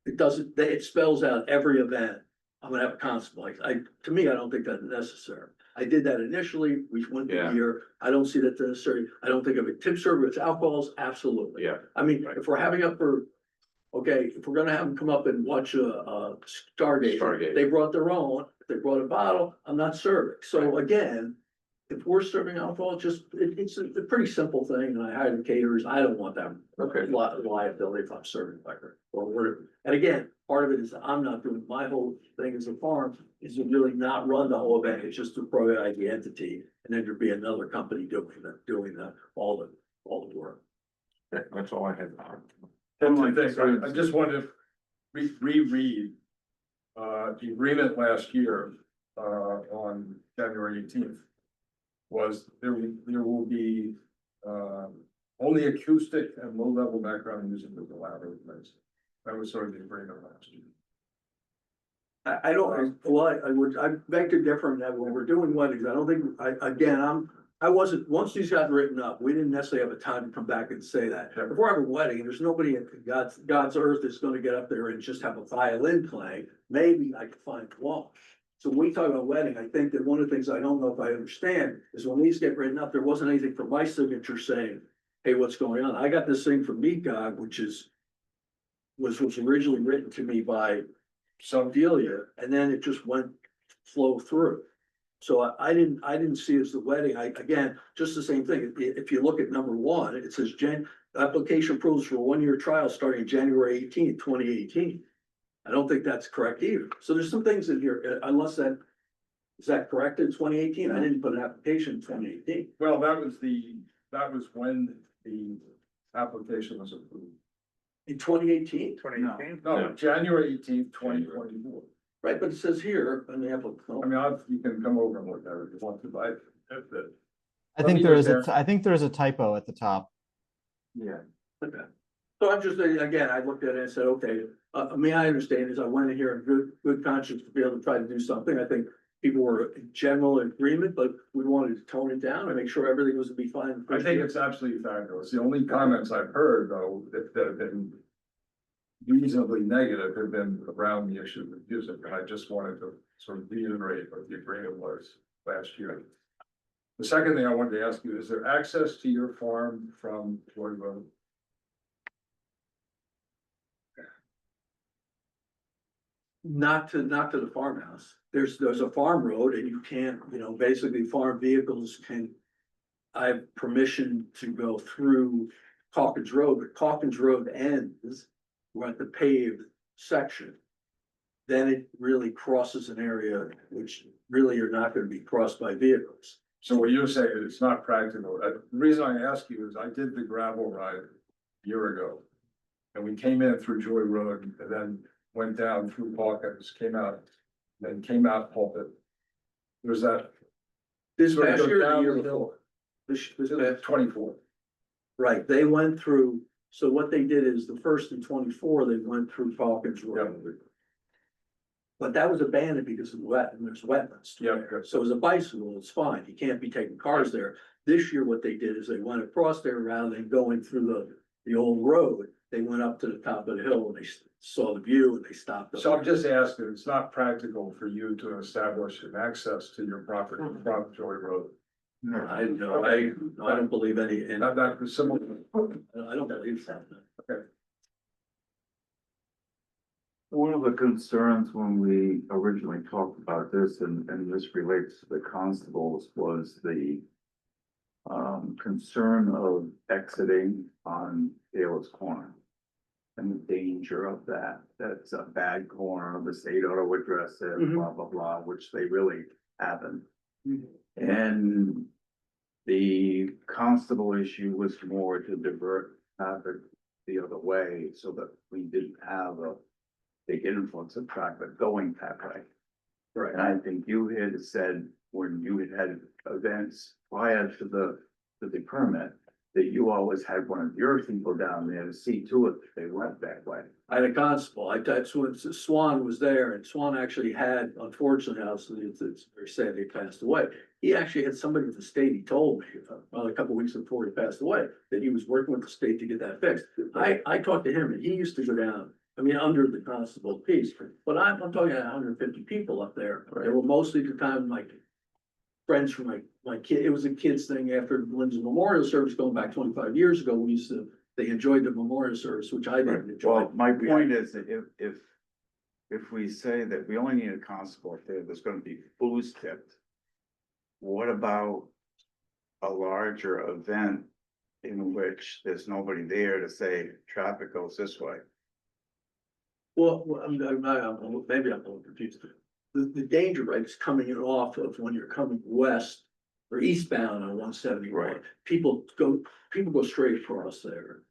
it doesn't, it spells out every event. I'm gonna have a constable. To me, I don't think that's necessary. I did that initially. We went through Yeah. the year. I don't see that necessary. I don't think of a tip server, it's alcohols, absolutely. Yeah. I mean, if we're having up for, okay, if we're gonna have them come up and watch a Stargate, Stargate. they brought their own, if they brought a bottle, I'm not serving. So again, if we're serving alcohol, it's a pretty simple thing, and I hire the caterers, I don't want that Okay. liability if I'm serving liquor. And again, part of it is I'm not doing, my whole thing as a farm is to really not run the whole event, it's just to provide the entity, and then there'd be another company doing all the work. Okay, that's all I had. One thing, I just wanted to reread the agreement last year, on January 18th. Was there will be, only acoustic and low-level background music is allowed in place. That was sort of the agreement last year. I don't, well, I beg to differ in that when we're doing weddings, I don't think, I wasn't, once these got written up, we didn't necessarily have a time to come back and say that. Yeah. If we're having a wedding, there's nobody in God's earth that's gonna get up there and just have a violin playing, maybe I could find one. So when we talk about wedding, I think that one of the things I don't know if I understand is when these get written up, there wasn't anything for my signature saying, hey, what's going on? I got this thing from MECOG, which was originally written to me by Delia, and then it just flow through. So I didn't see it as the wedding. Again, just the same thing. If you look at number 1, it says application approvals for 1-year trial starting January 18th, 2018. I don't think that's correct either. So there's some things in here, unless is that correct in 2018? I didn't put an application in 2018. Well, that was when the application was approved. In 2018, 2018? No, January 18th, 2024. right? But it says here on the I application. mean, you can come over and look at it if you want to, but I Let think me there just is I think there is a typo at the top. yeah. Okay. So I'm just, again, I looked at it and said, okay, I mean, I understand is I went in here in good conscience to be able to try to do something. I think people were in general agreement, but we wanted to tone it down and make sure everything was to be fine. I think it's absolutely fabulous. The only comments I've heard, though, that have been reasonably negative have been around the issue of music, and I just wanted to sort of reiterate what the agreement was last year. The second thing I wanted to ask you, is there access to your farm from Joy Road? Not to the farmhouse. There's a farm road and you can't, basically farm vehicles I have permission to go through Calkins Road, but Calkins Road ends. We're at the paved section. Then it really crosses an area which really are not gonna be crossed by vehicles. So what you're saying is it's not practical. The reason I ask you is I did the gravel ride a year ago. And we came in through Joy Road and then went down through Hawkins, came out Pulpit. There's that. This sort of past goes year, the down year the hill. before. This To past, 24. right, they went through, so what they did is the first and 24, they went through Calkins Road. But that was abandoned because of and there's wetlands. Yeah. So as a bicycle, it's fine, you can't be taking cars there. This year, what they did is they went across there rather than going through the old road. They went up to the top of the hill and they saw the view and they stopped. So I'm just asking, it's not practical for you to establish an access to your property from Joy Road. I know, I don't believe any, and I That was similar. don't believe that. One of the concerns when we originally talked about this, and this relates to the constables, was the concern of exiting on Taylor's Corner. And the danger of that, that's a bad corner, the state ought to address it, blah, blah, blah, which they really haven't. And the constable issue was more to divert traffic the other way, so that we didn't have the influx of traffic going that way. Right. And I think you had said when you had events prior to the permit, that you always had one of your people down there to see to it that they went that way. I had a constable, that's when Swan was there, and Swan actually had, unfortunately, they're sad he passed away. He actually had somebody at the state, he told me, well, a couple weeks before he passed away, that he was working with the state to get that fixed. I talked to him, and he used to go down, I mean, under the constable piece, but I'm talking about 150 people up there. They were mostly the time, like, friends from my kid, it was a kid's thing after Lynn's memorial service going back 25 years ago. They enjoyed the memorial service, which I didn't enjoy. Well, my point is that if we say that we only need a constable if there's gonna be booze tipped, what about a larger event in which there's nobody there to say traffic goes this way? Well, maybe I'm a little confused. The danger rate is coming in off of when you're coming west or eastbound on 171. Right. People go straight across there.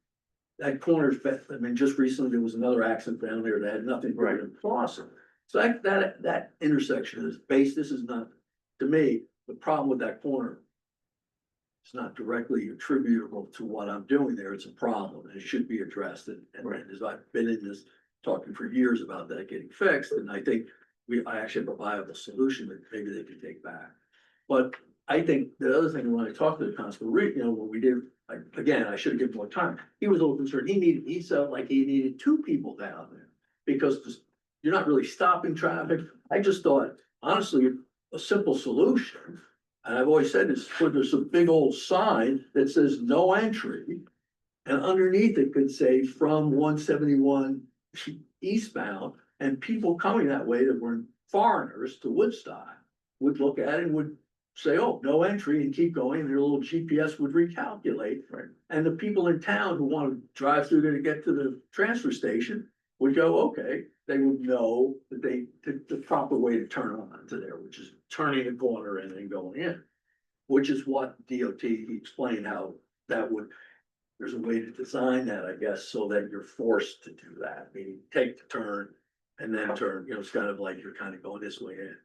That corner's, I mean, just recently there was another accident down there that had nothing to do Right. with crossing. So that intersection is based, this is not, to me, the problem with that corner. It's not directly attributable to what I'm doing there. It's a problem and it should be addressed. And as I've been in this, talking for years about that getting fixed, and I think I actually have a viable solution that maybe they can take back. But I think the other thing, when I talked to the constable, what we did, again, I should have given more time. He was a little concerned. He felt like he needed two people down there because you're not really stopping traffic. I just thought, honestly, a simple solution. And I've always said this, where there's a big old sign that says no entry. And underneath it could say from 171 eastbound, and people coming that way that were foreigners to Woodstock would look at it and would say, oh, no entry, and keep going, and their little GPS would recalculate. Right. And the people in town who want to drive through there to get to the transfer station would go, okay, they would know that the proper way to turn on to there, which is turning a corner and then going in. Which is what DOT, he explained how that would, there's a way to design that, I guess, so that you're forced to do that, meaning take the turn and then turn, it's kind of like you're kind of going this way in.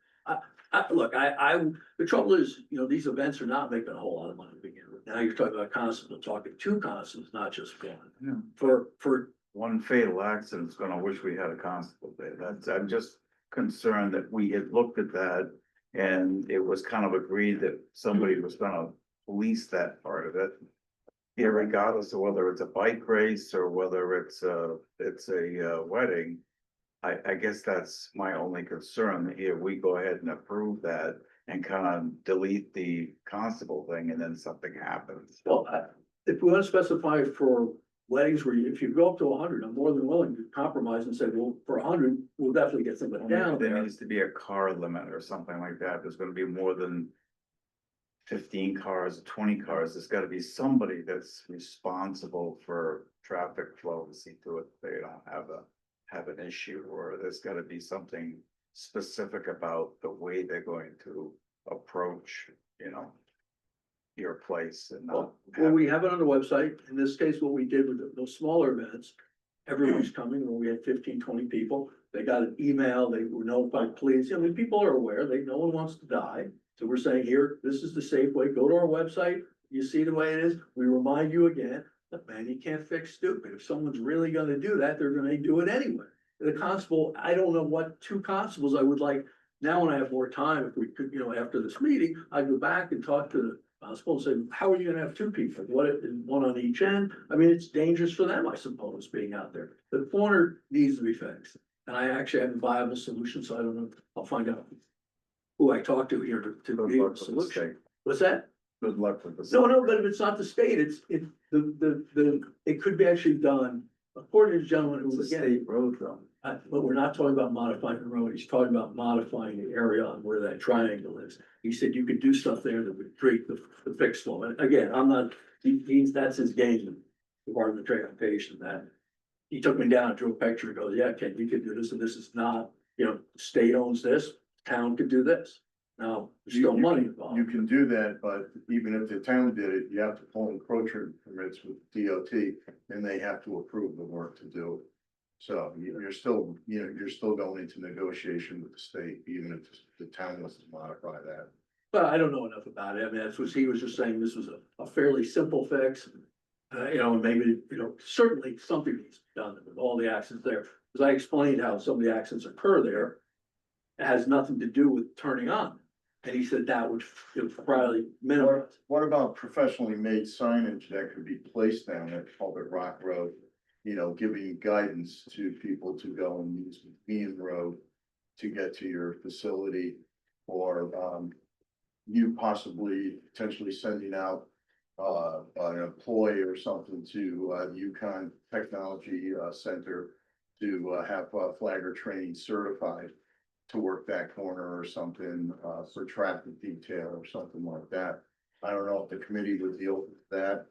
The trouble is, these events are not making a whole lot of money to begin with. Now you're talking about constables, talking two constables, not just one. Yeah. For One fatal accident's gonna wish we had a constable there. I'm just concerned that we had looked at that. And it was kind of agreed that somebody was gonna police that part of it. Irregardless of whether it's a bike race or whether it's a wedding. I guess that's my only concern, that here we go ahead and approve that and kind of delete the constable thing and then something happens. Well, if we want to specify for weddings where if you go up to 100, I'm more than willing to compromise and say, well, for 100, we'll definitely get somebody down There there. needs to be a car limit or something like that. There's gonna be more than 15 cars, 20 cars. There's gotta be somebody that's responsible for traffic flow to see to it they don't have an issue, or there's gotta be something specific about the way they're going to approach, your place and not. Well, we have it on the website. In this case, what we did with those smaller events, everyone's coming, when we had 15, 20 people, they got an email, they were notified, please, people are aware, no one wants to die. So we're saying here, this is the safe way, go to our website, you see the way it is, we remind you again, look, man, you can't fix stupid. If someone's really gonna do that, they're gonna do it anyway. The constable, I don't know what two constables I would like, now when I have more time, if we could, after this meeting, I'd go back and talk to the constable and say, how are you gonna have two people? One on each end? I mean, it's dangerous for them, I suppose, being out there. The corner needs to be fixed. And I actually have a viable solution, so I don't know, I'll find out who I talk to here to Good be a luck with the solution. state. What's that? Good luck with the. No, but if it's not the state, it could be actually done, according to the gentleman who It's a was again. state road though. But we're not talking about modifying the road, he's talking about modifying the area on where that triangle is. He said you could do stuff there that would create the fixed flow, and again, I'm not, that's his game. Department of Transportation, that he took me down, drew a picture, and goes, yeah, Ken, you could do this, and this is not, state owns this, town could do this. Now, there's still money involved. You can do that, but even if the town did it, you have to pull encroachment permits with DOT, and they have to approve the work to do So you're still, you're still going into negotiation with the state, even if the town wants to modify that. But I don't know enough about it. I mean, that's what he was just saying. This was a fairly simple fix. And maybe, certainly something needs to be done with all the accidents there. Because I explained how some of the accidents occur there. It has nothing to do with turning on. And he said that would probably minimize. What about professionally made signage that could be placed down at Culvert Rock Road? Giving guidance to people to go and use Meehan Road to get to your facility, or you possibly potentially sending out an employee or something to Yukon Technology Center to have flagger training certified to work that corner or something for traffic detail or something like that. I don't know if the committee would be open to that,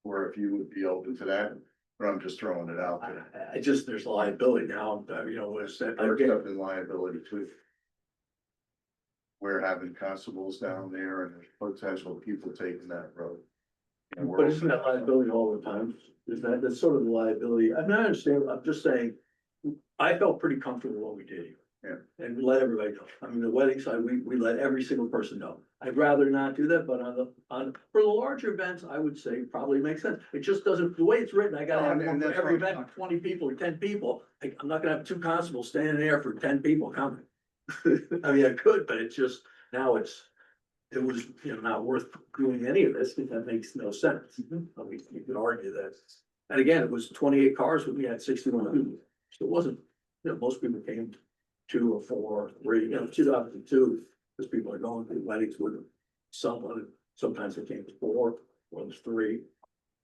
or if you would be open to that, but I'm just throwing it out there. There's liability now, was that. There's stuff in liability too. We're having constables down there and there's potential people taking that road. And we're But isn't that liability all the time? That's sort of the liability. I mean, I understand, I'm just saying, I felt pretty comfortable with what we did here. Yeah. And we let everybody know. I mean, the wedding side, we let every single person know. I'd rather not do that, but for the larger events, I would say probably makes sense. It just doesn't, the way it's written, I gotta have And one for that's every what I'm event, 20 people or 10 people. I'm not gonna have 2 constables standing there for 10 people coming. I mean, I could, but it's just, now it was, not worth doing any of this, because that makes no sense. I mean, you could argue that. And again, it was 28 cars when we had 61 people. So it wasn't, most people came 2 or 4 or 3, 2002, because people are going to weddings with someone. Sometimes it came to 4, or there's 3.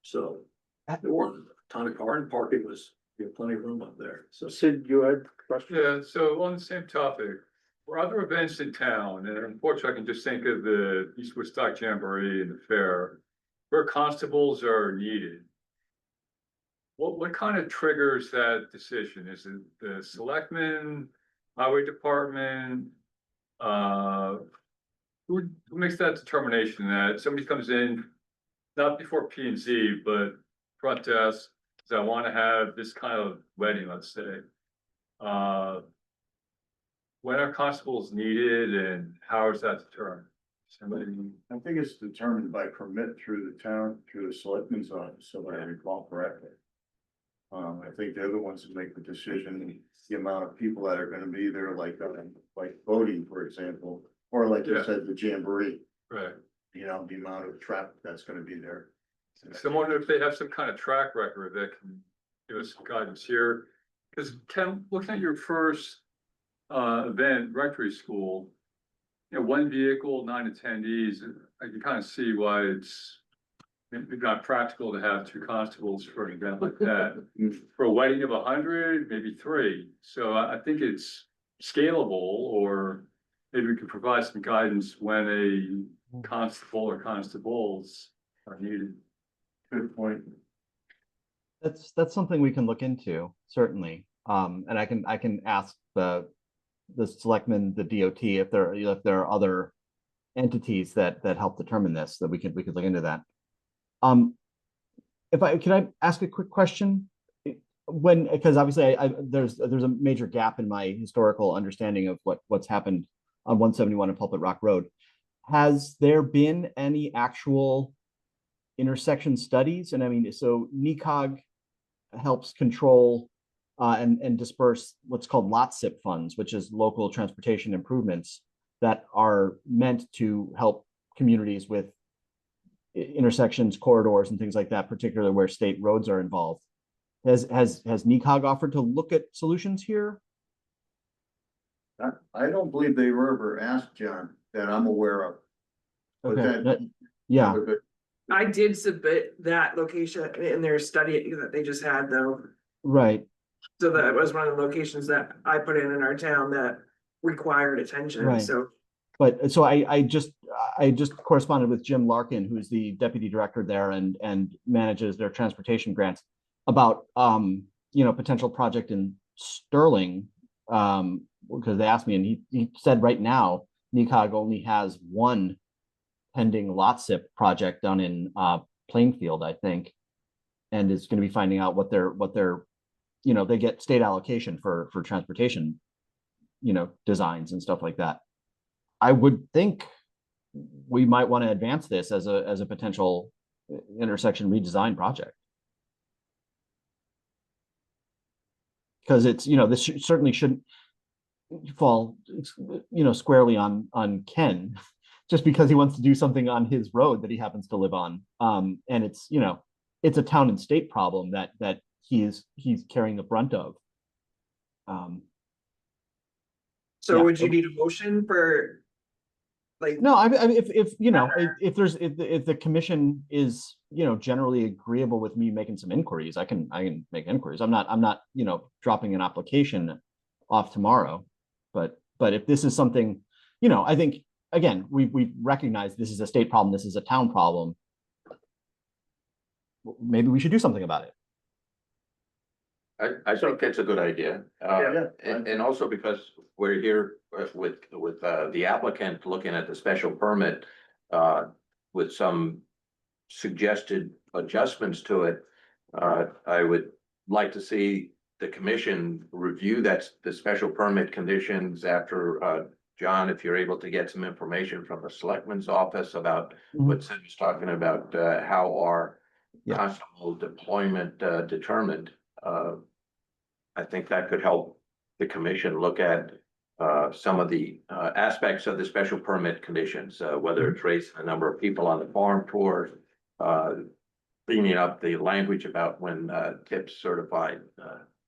So there weren't a ton of cars, and parking was, you had plenty of room up there, so. Sid, you had a question? Yeah, so on the same topic, for other events in town, and unfortunately, I can just think of the East Woodstock Jamboree and the fair, where constables are needed. What kind of triggers that decision? Is it the selectmen, highway department? Who makes that determination that somebody comes in, not before P and Z, but front desk, says, I want to have this kind of wedding, let's say. When are constables needed and how is that determined? Somebody, I think it's determined by permit through the town, through the selectmen's office, so I recall correctly. I think they're the ones that make the decision, the amount of people that are gonna be there, like voting, for example, or like you Yeah. said, the jamboree, right? the amount of traffic that's gonna be there. Someone, if they have some kind of track record that can give us guidance here. Because Ken, looking at your first event, rectory school, 1 vehicle, 9 attendees, I can kind of see why it's maybe not practical to have 2 constables for an event like that. For a wedding of 100, maybe 3. So I think it's scalable, or maybe we could provide some guidance when a constable or constables are needed. Good point. That's something we can look into, certainly. And I can ask the selectmen, the DOT, if there are other entities that help determine this, that we could look into that. Can I ask a quick question? Because obviously there's a major gap in my historical understanding of what's happened on 171 and Pulpit Rock Road. Has there been any actual intersection studies? And I mean, so NECOG helps control and disperse what's called lot SIP funds, which is local transportation improvements that are meant to help communities with intersections, corridors, and things like that, particularly where state roads are involved. Has NECOG offered to look at solutions here? I don't believe they were ever asked, John, that I'm aware of. But Okay, yeah, but I did submit that location in their study that they just had though. right. So that was one of the locations that I put in our town that required attention, Right. so. But so I just corresponded with Jim Larkin, who's the deputy director there and manages their transportation grants, about potential project in Sterling, because they asked me, and he said right now NECOG only has 1 pending lot SIP project down in Plainfield, I think, and is going to be finding out what their you know, they get state allocation for transportation, you know, designs and stuff like that. I would think we might want to advance this as a potential intersection redesign project. Because it's, you know, this certainly shouldn't fall, you know, squarely on Ken, just because he wants to do something on his road that he happens to live on. And it's, you know, it's a town and state problem that he's carrying the brunt of. So Yeah. would you need a motion for? Like, No, I mean, if you know, if the commission is, you know, generally agreeable with me making some inquiries, I can make inquiries. I'm not, you know, dropping an application off tomorrow. But if this is something, you know, I think, again, we recognize this is a state problem, this is a town problem. Maybe we should do something about it. I think that's a good idea. And also because we're here with the applicant looking at the special permit with some suggested adjustments to it. I would like to see the commission review the special permit conditions after John, if you're able to get some information from the selectman's office about what Sid was talking about, how our constable deployment determined. I think that could help the commission look at some of the aspects of the special permit conditions, whether it's raising the number of people on the farm tour, cleaning up the language about when tips certified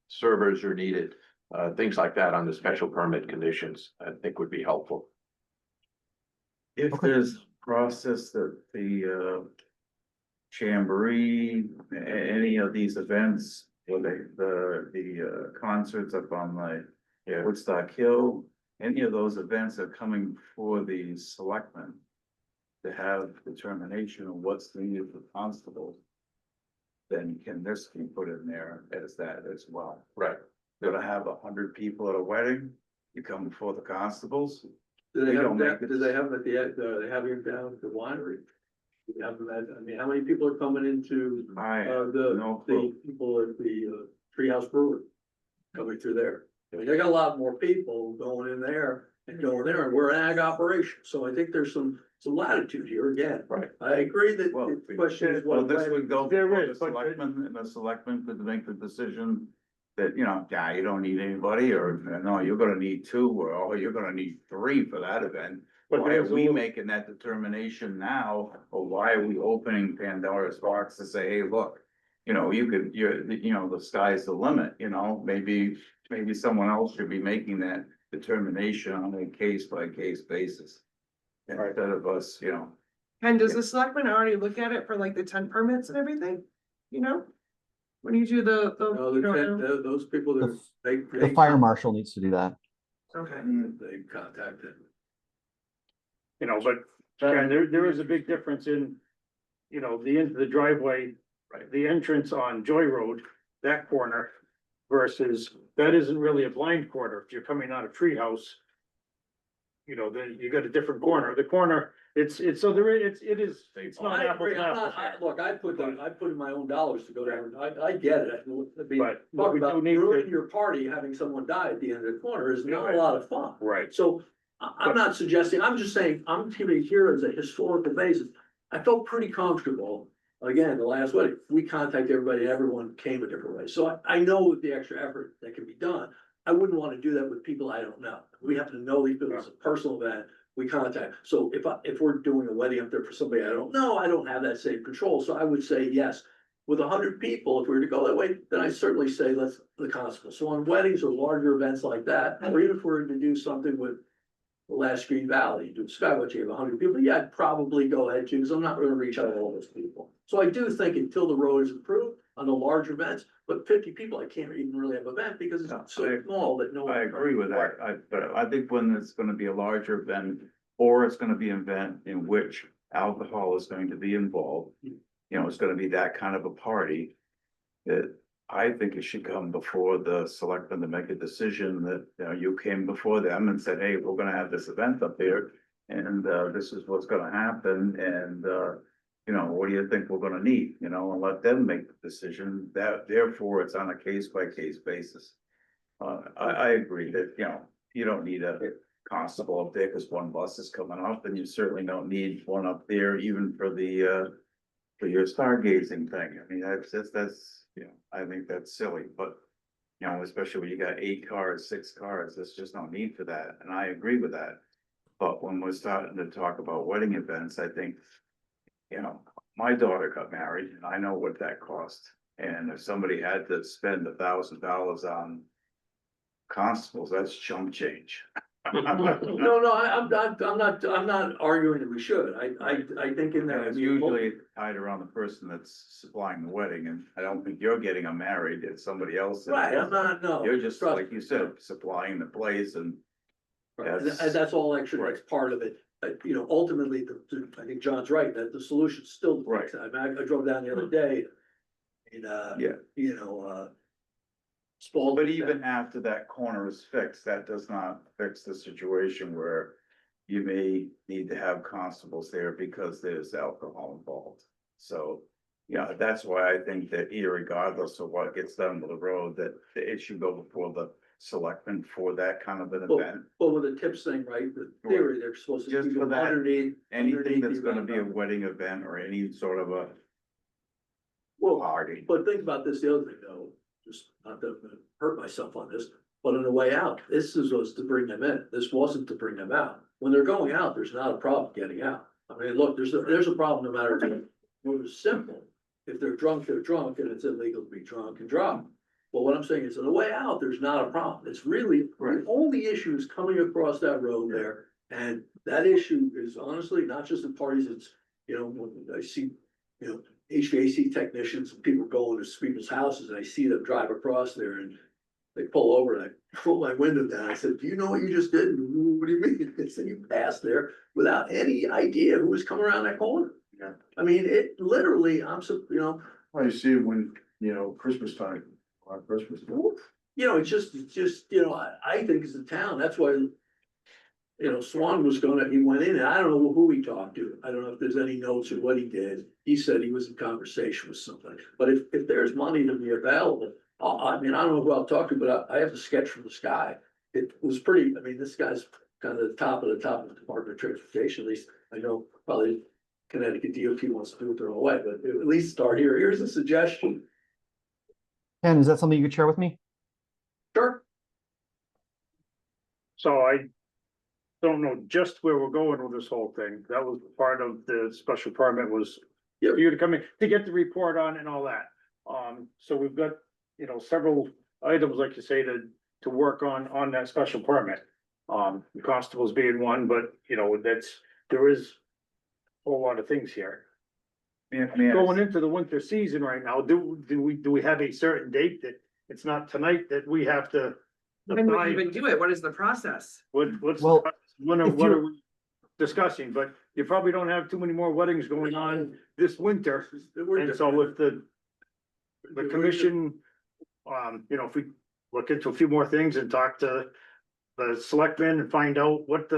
servers are needed, things like that on the special permit conditions, I think would be helpful. If there's a process that the Jamboree, any of these events, whether the concerts up on the Woodstock Hill, any of those events are coming for the selectmen to have determination of what's needed for constables, then can this be put in there as that as well? Right. Gonna have 100 people at a wedding, you come before the constables. Do they You have don't that, make do they have it, they have you down at the winery? Do you have them at, I mean, how many people are coming into, I have no the clue. people at the Treehouse Brewery? Coming through there, I mean, they got a lot more people going in there and going there, and we're an ag operation, so I think there's some latitude here again. Right. I agree that Well, the question is well, what. this would go There before the is, but- selectmen, and the selectmen could make the decision that, you know, yeah, you don't need anybody, or no, you're gonna need 2, or oh, you're gonna need 3 for that event. But Why there's are a we little- making that determination now, or why are we opening Pandora's box to say, hey, look, you know, you know, the sky's the limit, you know, maybe someone else should be making that determination on a case by case basis. Instead of us, you know. and does the selectman already look at it for like the tent permits and everything? You know? When you do the, No, you don't know? those people that, The fire marshal needs to do that. Okay. They contacted. You know, but Ken, there is a big difference in, you know, the end of the driveway, right, the entrance on Joy Road, that corner. Versus, that isn't really a blind corner, if you're coming out of Treehouse. You know, then you got a different corner, the corner, it's, so there is, it's not I apples agree, and I'm apples. not, look, I put in my own dollars to go down, I get it, I mean, But talk we do about need to- ruining your party, having someone die at the end of the corner is not a lot of fun. Right. So I'm not suggesting, I'm just saying, I'm giving here as a historical basis. I felt pretty comfortable, again, the last wedding, we contacted everybody, everyone came a different way. So I know with the extra effort that can be done, I wouldn't want to do that with people I don't know. We have to know these people, it's a personal event, we contact. So if we're doing a wedding up there for somebody I don't know, I don't have that same control. So I would say yes. With 100 people, if we were to go that way, then I certainly say let's the constable. So on weddings or larger events like that, or even if we're to do something with the last Green Valley, do Skywatch, you have 100 people, yeah, I'd probably go ahead too, because I'm not gonna reach out to all those people. So I do think until the road is improved on the larger events, but 50 people, I can't even really have an event because it's No, so small that no one. I agree with that, but I think when it's gonna be a larger event, or it's gonna be an event in which alcohol is going to be involved. You know, it's gonna be that kind of a party. That I think it should come before the selectmen to make a decision that, you know, you came before them and said, hey, we're gonna have this event up here. And this is what's gonna happen, and what do you think we're gonna need, and let them make the decision, that therefore it's on a case by case basis. I agree that, you don't need a constable up there because one bus is coming up, and you certainly don't need one up there even for for your stargazing thing. I mean, that's, I think that's silly, but especially when you got 8 cars, 6 cars, there's just no need for that, and I agree with that. But when we're starting to talk about wedding events, I think, my daughter got married, and I know what that cost. And if somebody had to spend $1,000 on constables, that's chump change. No, I'm not arguing that we should. I think in And there. it's usually tied around the person that's supplying the wedding, and I don't think you're getting them married, it's somebody else. Right, I'm not, no. You're just, trust like you said, supplying the place, and Right, and That's- that's all extra, right. that's part of it. Ultimately, I think John's right, that the solution's still to fix it. I mean, I drove down the other day. And, Yeah. Spalding. but even after that corner is fixed, that does not fix the situation where you may need to have constables there because there's alcohol involved. So, that's why I think that irregardless of what gets done with the road, that it should go before the selectmen for that kind of an Well, event. Well, with the tips thing, right, the theory, they're supposed to Just keep for them that, underneath. Anything that's the gonna be a roundabout. wedding event or any sort of a Well, party. but think about this, the other thing though, just not that I'm gonna hurt myself on this, but on the way out, was to bring them in, this wasn't to bring them out. When they're going out, there's not a problem getting out. I mean, look, there's a problem no matter what. It was simple. If they're drunk, and it's illegal to be drunk and drive. But what I'm saying is, on the way out, there's not a problem. It's really, Right. the only issue is coming across that road there. And that issue is honestly not just in parties, it's, when I see, HVAC technicians and people go into people's houses and I see them drive across there and they pull over and I pull my window down. I said, do you know what you just did? What do you mean? They said you passed there without any idea who was coming around that corner. Yeah. I mean, it literally, I see it when, Christmas time, on Christmas. it's just, I think as a town, that's why. Swan he went in and I don't know who he talked to. I don't know if there's any notes or what he did. He said he was in conversation with somebody, but if there's money to be available, I don't know who I'll talk to, but I have a sketch from the sky. It was pretty, this guy's kind of the top of the Department of Transportation, at least I know probably Connecticut DOT wants to do it their own way, but at least start here. Here's a suggestion. Ken, is that something you could share with me? Sure. So I don't know just where we're going with this whole thing. That was part of the special permit was for you to come in to get the report on and all that. So we've got, several items, like you say, to work on that special permit. The constables being one, but there is a whole lot of things here. Going into the winter season right now, do we have a certain date that it's not tonight that we have to? When would you even do it? What is the process? What's, Well, what if are you're- we discussing? But you probably don't have too many more weddings going on this winter. And so if the commission, if we look into a few more things and talk to the selectmen and find out what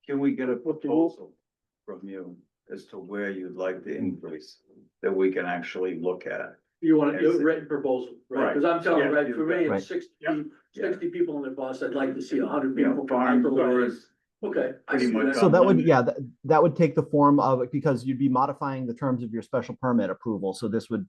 Can we get a What the rules- proposal from you as to where you'd like the increase that we can actually look at? You want to do a written proposal, right? Because I'm telling you, right, for me, Right. it's 60 Yeah. 60 people on the bus, I'd like to see 100 You know, people. farm per way. tours, Okay. I pretty see much that. So that would, Monday. yeah, that would take the form of, because you'd be modifying the terms of your special permit approval. So this would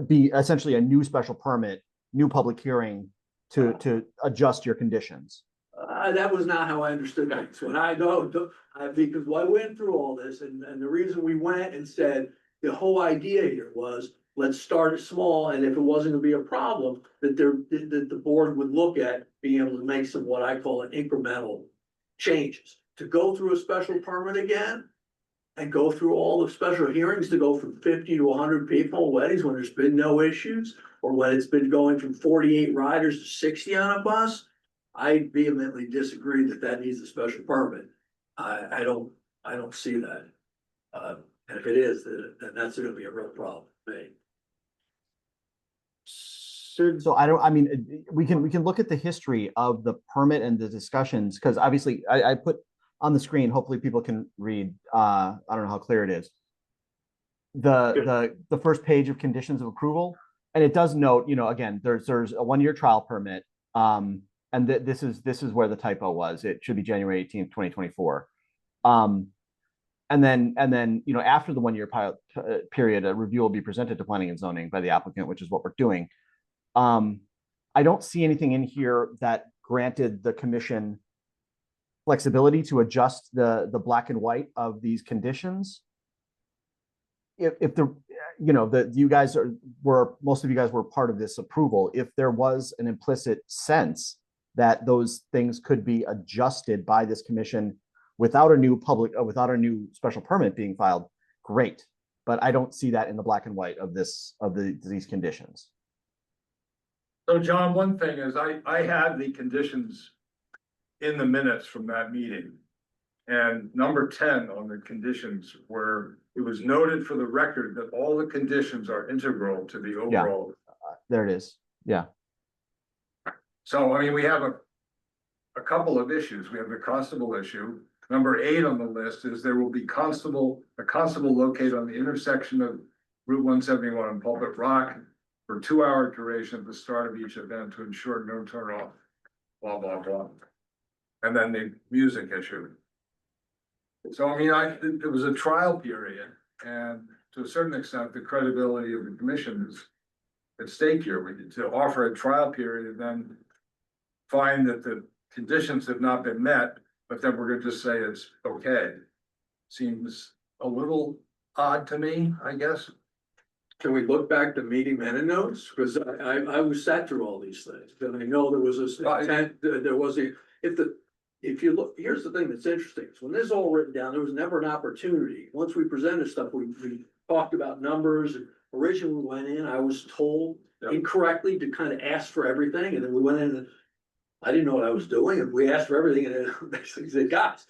be essentially a new special permit, new public hearing to adjust your conditions. That was not how I understood things. When I know, because I went through all this and the reason we went and said, the whole idea here was, let's start it small, and if it wasn't gonna be a problem, that the board would look at being able to make some, what I call an incremental changes. To go through a special permit again and go through all the special hearings to go from 50 to 100 people weddings when there's been no issues, or when it's been going from 48 riders to 60 on a bus, I vehemently disagree that needs a special permit. I don't see that. And if it is, then that's gonna be a real problem for me. So I mean, we can look at the history of the permit and the discussions, because obviously I put on the screen, hopefully people can read, I don't know how clear it is. the first page of conditions of approval. And it does note, again, there's a 1-year trial permit. And this is where the typo was. It should be January 18th, 2024. And then, after the 1-year pilot period, a review will be presented to planning and zoning by the applicant, which is what we're doing. I don't see anything in here that granted the commission flexibility to adjust the black and white of these conditions. If most of you guys were part of this approval, if there was an implicit sense that those things could be adjusted by this commission without a new special permit being filed, great. But I don't see that in the black and white of these conditions. So John, one thing is I had the conditions in the minutes from that meeting. And number 10 on the conditions where it was noted for the record that all the conditions are integral to the overall. There it is. Yeah. So, I mean, we have a couple of issues. We have the constable issue. Number 8 on the list is there will be a constable located on the intersection of Route 171 and Pulpit Rock for 2-hour duration at the start of each event to ensure no turn off, blah, blah, blah. And then the music issue. So, I mean, it was a trial period, and to a certain extent, the credibility of the commission is at stake here. We need to offer a trial period and then find that the conditions have not been met, but then we're gonna just say it's okay. Seems a little odd to me, I guess. Can we look back to meeting minute notes? Because I was sat through all these things, and I know there was if you look, here's the thing that's interesting, is when this is all written down, there was never an opportunity. Once we presented stuff, we talked about numbers, and originally we went in, I was told incorrectly to kind of ask for everything, and then we went in and I didn't know what I was doing, and we asked for everything, and then basically said, guys,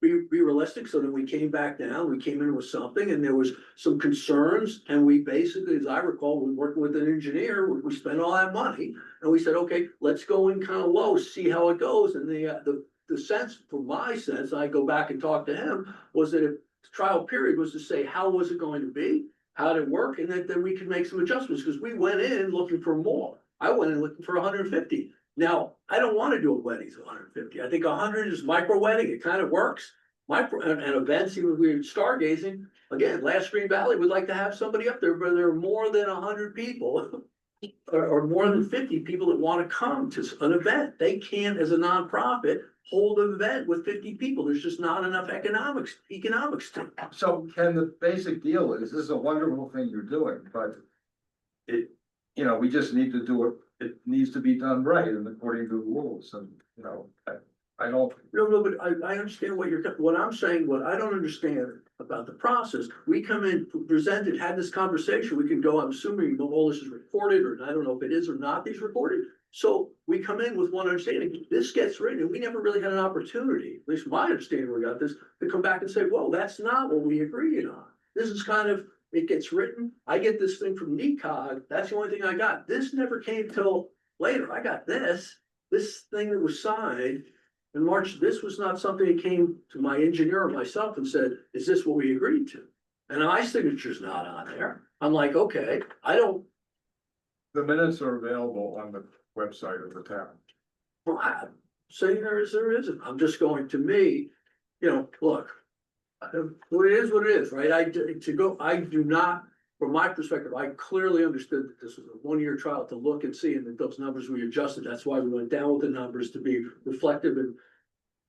be realistic. So then we came back down, we came in with something, and there was some concerns, and we basically, as I recall, we worked with an engineer, we spent all that money, and we said, okay, let's go in kind of low, see how it goes, and the sense, from my sense, I go back and talk to him, was that if the trial period was to say, how was it going to be? How did it work? And then we could make some adjustments, because we went in looking for more. I went in looking for 150. Now, I don't want to do a wedding to 150. I think 100 is micro wedding. It kind of works. And events, even we were stargazing, again, last Green Valley, we'd like to have somebody up there where there are more than 100 people. Or more than 50 people that want to come to an event. They can't, as a nonprofit, hold an event with 50 people. There's just not enough economics to it. So Ken, the basic deal is, this is a wonderful thing you're doing, but we just need to do it. It needs to be done right and according to the rules, and, I don't. No, but I understand what I'm saying. What I don't understand about the process, we come in, presented, had this conversation, we can go, I'm assuming all this is recorded, or I don't know if it is or not, these recorded. So we come in with one understanding, this gets written, and we never really had an opportunity, at least my understanding, we got this, to come back and say, well, that's not what we agreed on. This is kind of, it gets written, I get this thing from NECOG, that's the only thing I got. This never came till later. I got this thing that was signed in March. This was not something that came to my engineer or myself and said, is this what we agreed to? And my signature's not on there. I'm like, okay, The minutes are available on the website of the town. well, I'm saying there isn't. I'm just going, to me, look, well, it is what it is, right? I do not, from my perspective, I clearly understood that this was a 1-year trial to look and see, and that those numbers we adjusted. That's why we went down with the numbers, to be reflective and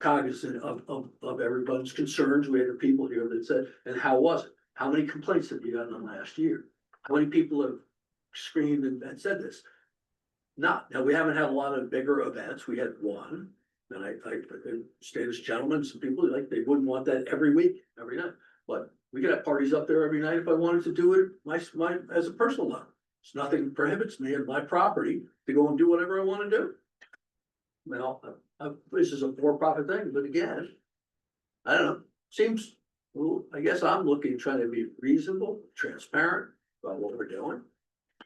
cognizant of everybody's concerns. We had the people here that said, and how was it? How many complaints have you gotten in the last year? How many people have screamed and said this? Now, we haven't had a lot of bigger events. We had one. And I stayed as gentlemen, some people they wouldn't want that every week, every night. But we could have parties up there every night if I wanted to do it my as a personal level. It's nothing prohibits me on my property to go and do whatever I want to do. Well, this is a for-profit thing, but again, I don't know, seems, well, I guess I'm trying to be reasonable, transparent about what we're doing.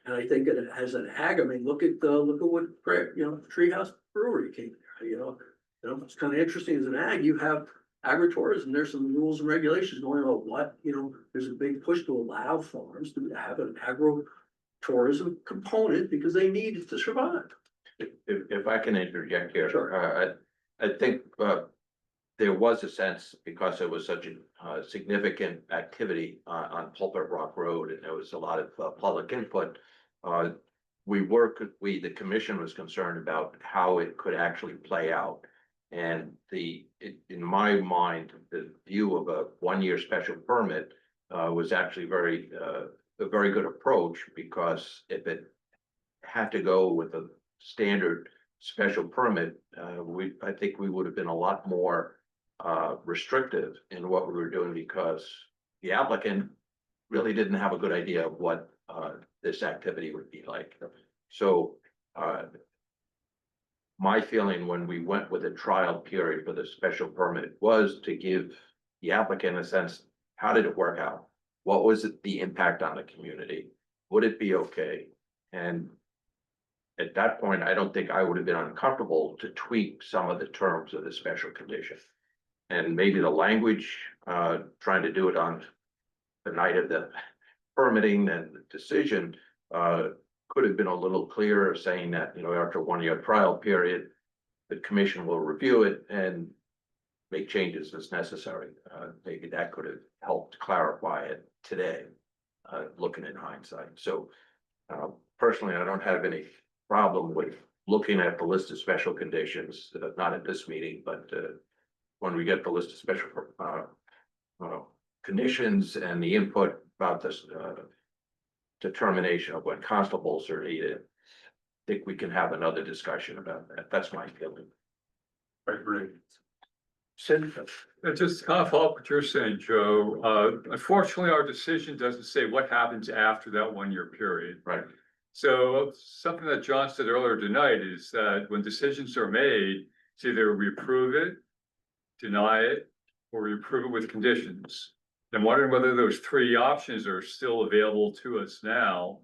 And I think that as an ag, I mean, look at what, Treehouse Brewery came there, it's kind of interesting as an ag, you have agritourism, there's some rules and regulations going about what, there's a big push to allow farms to have an agro-tourism component because they need it to survive. If I can interject here. Sure. I think, there was a sense, because it was such a significant activity on Pulpit Rock Road, and there was a lot of public input. The commission was concerned about how it could actually play out. And in my mind, the view of a 1-year special permit was actually a very good approach, because if it had to go with a standard special permit, I think we would have been a lot more restrictive in what we were doing, because the applicant really didn't have a good idea of what this activity would be like. So my feeling when we went with a trial period for the special permit was to give the applicant a sense, how did it work out? What was the impact on the community? Would it be okay? And at that point, I don't think I would have been uncomfortable to tweak some of the terms of the special condition. And maybe the language, trying to do it on the night of the permitting and the decision, could have been a little clearer, saying that, after a 1-year trial period, the commission will review it and make changes as necessary. Maybe that could have helped clarify it today, looking in hindsight. So personally, I don't have any problem with looking at the list of special conditions, not at this meeting, but when we get the list of special conditions and the input about this determination of when constables are needed, I think we can have another discussion about that. That's my feeling. I agree. Sid? Just to kind of follow up what you're saying, Joe, unfortunately, our decision doesn't say what happens after that 1-year period. Right. So something that John said earlier tonight is that when decisions are made, it's either we approve it, deny it, or we approve it with conditions. I'm wondering whether those 3 options are still available to us now.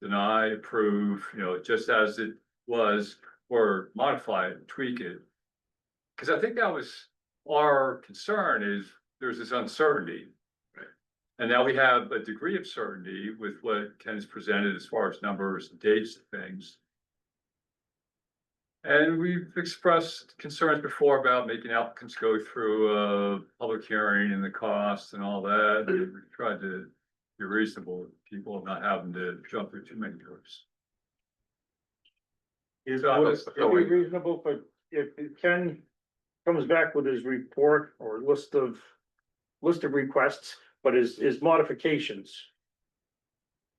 Deny, approve, just as it was, or modify it, tweak it. Because I think that was our concern, is there's this uncertainty. Right. And now we have a degree of certainty with what Ken's presented as far as numbers and dates and things. And we've expressed concerns before about making applicants go through a public hearing and the costs and all that. And we've tried to be reasonable with people, not having to jump through too many hoops. Would it be reasonable if Ken comes back with his report or list of requests, but his modifications?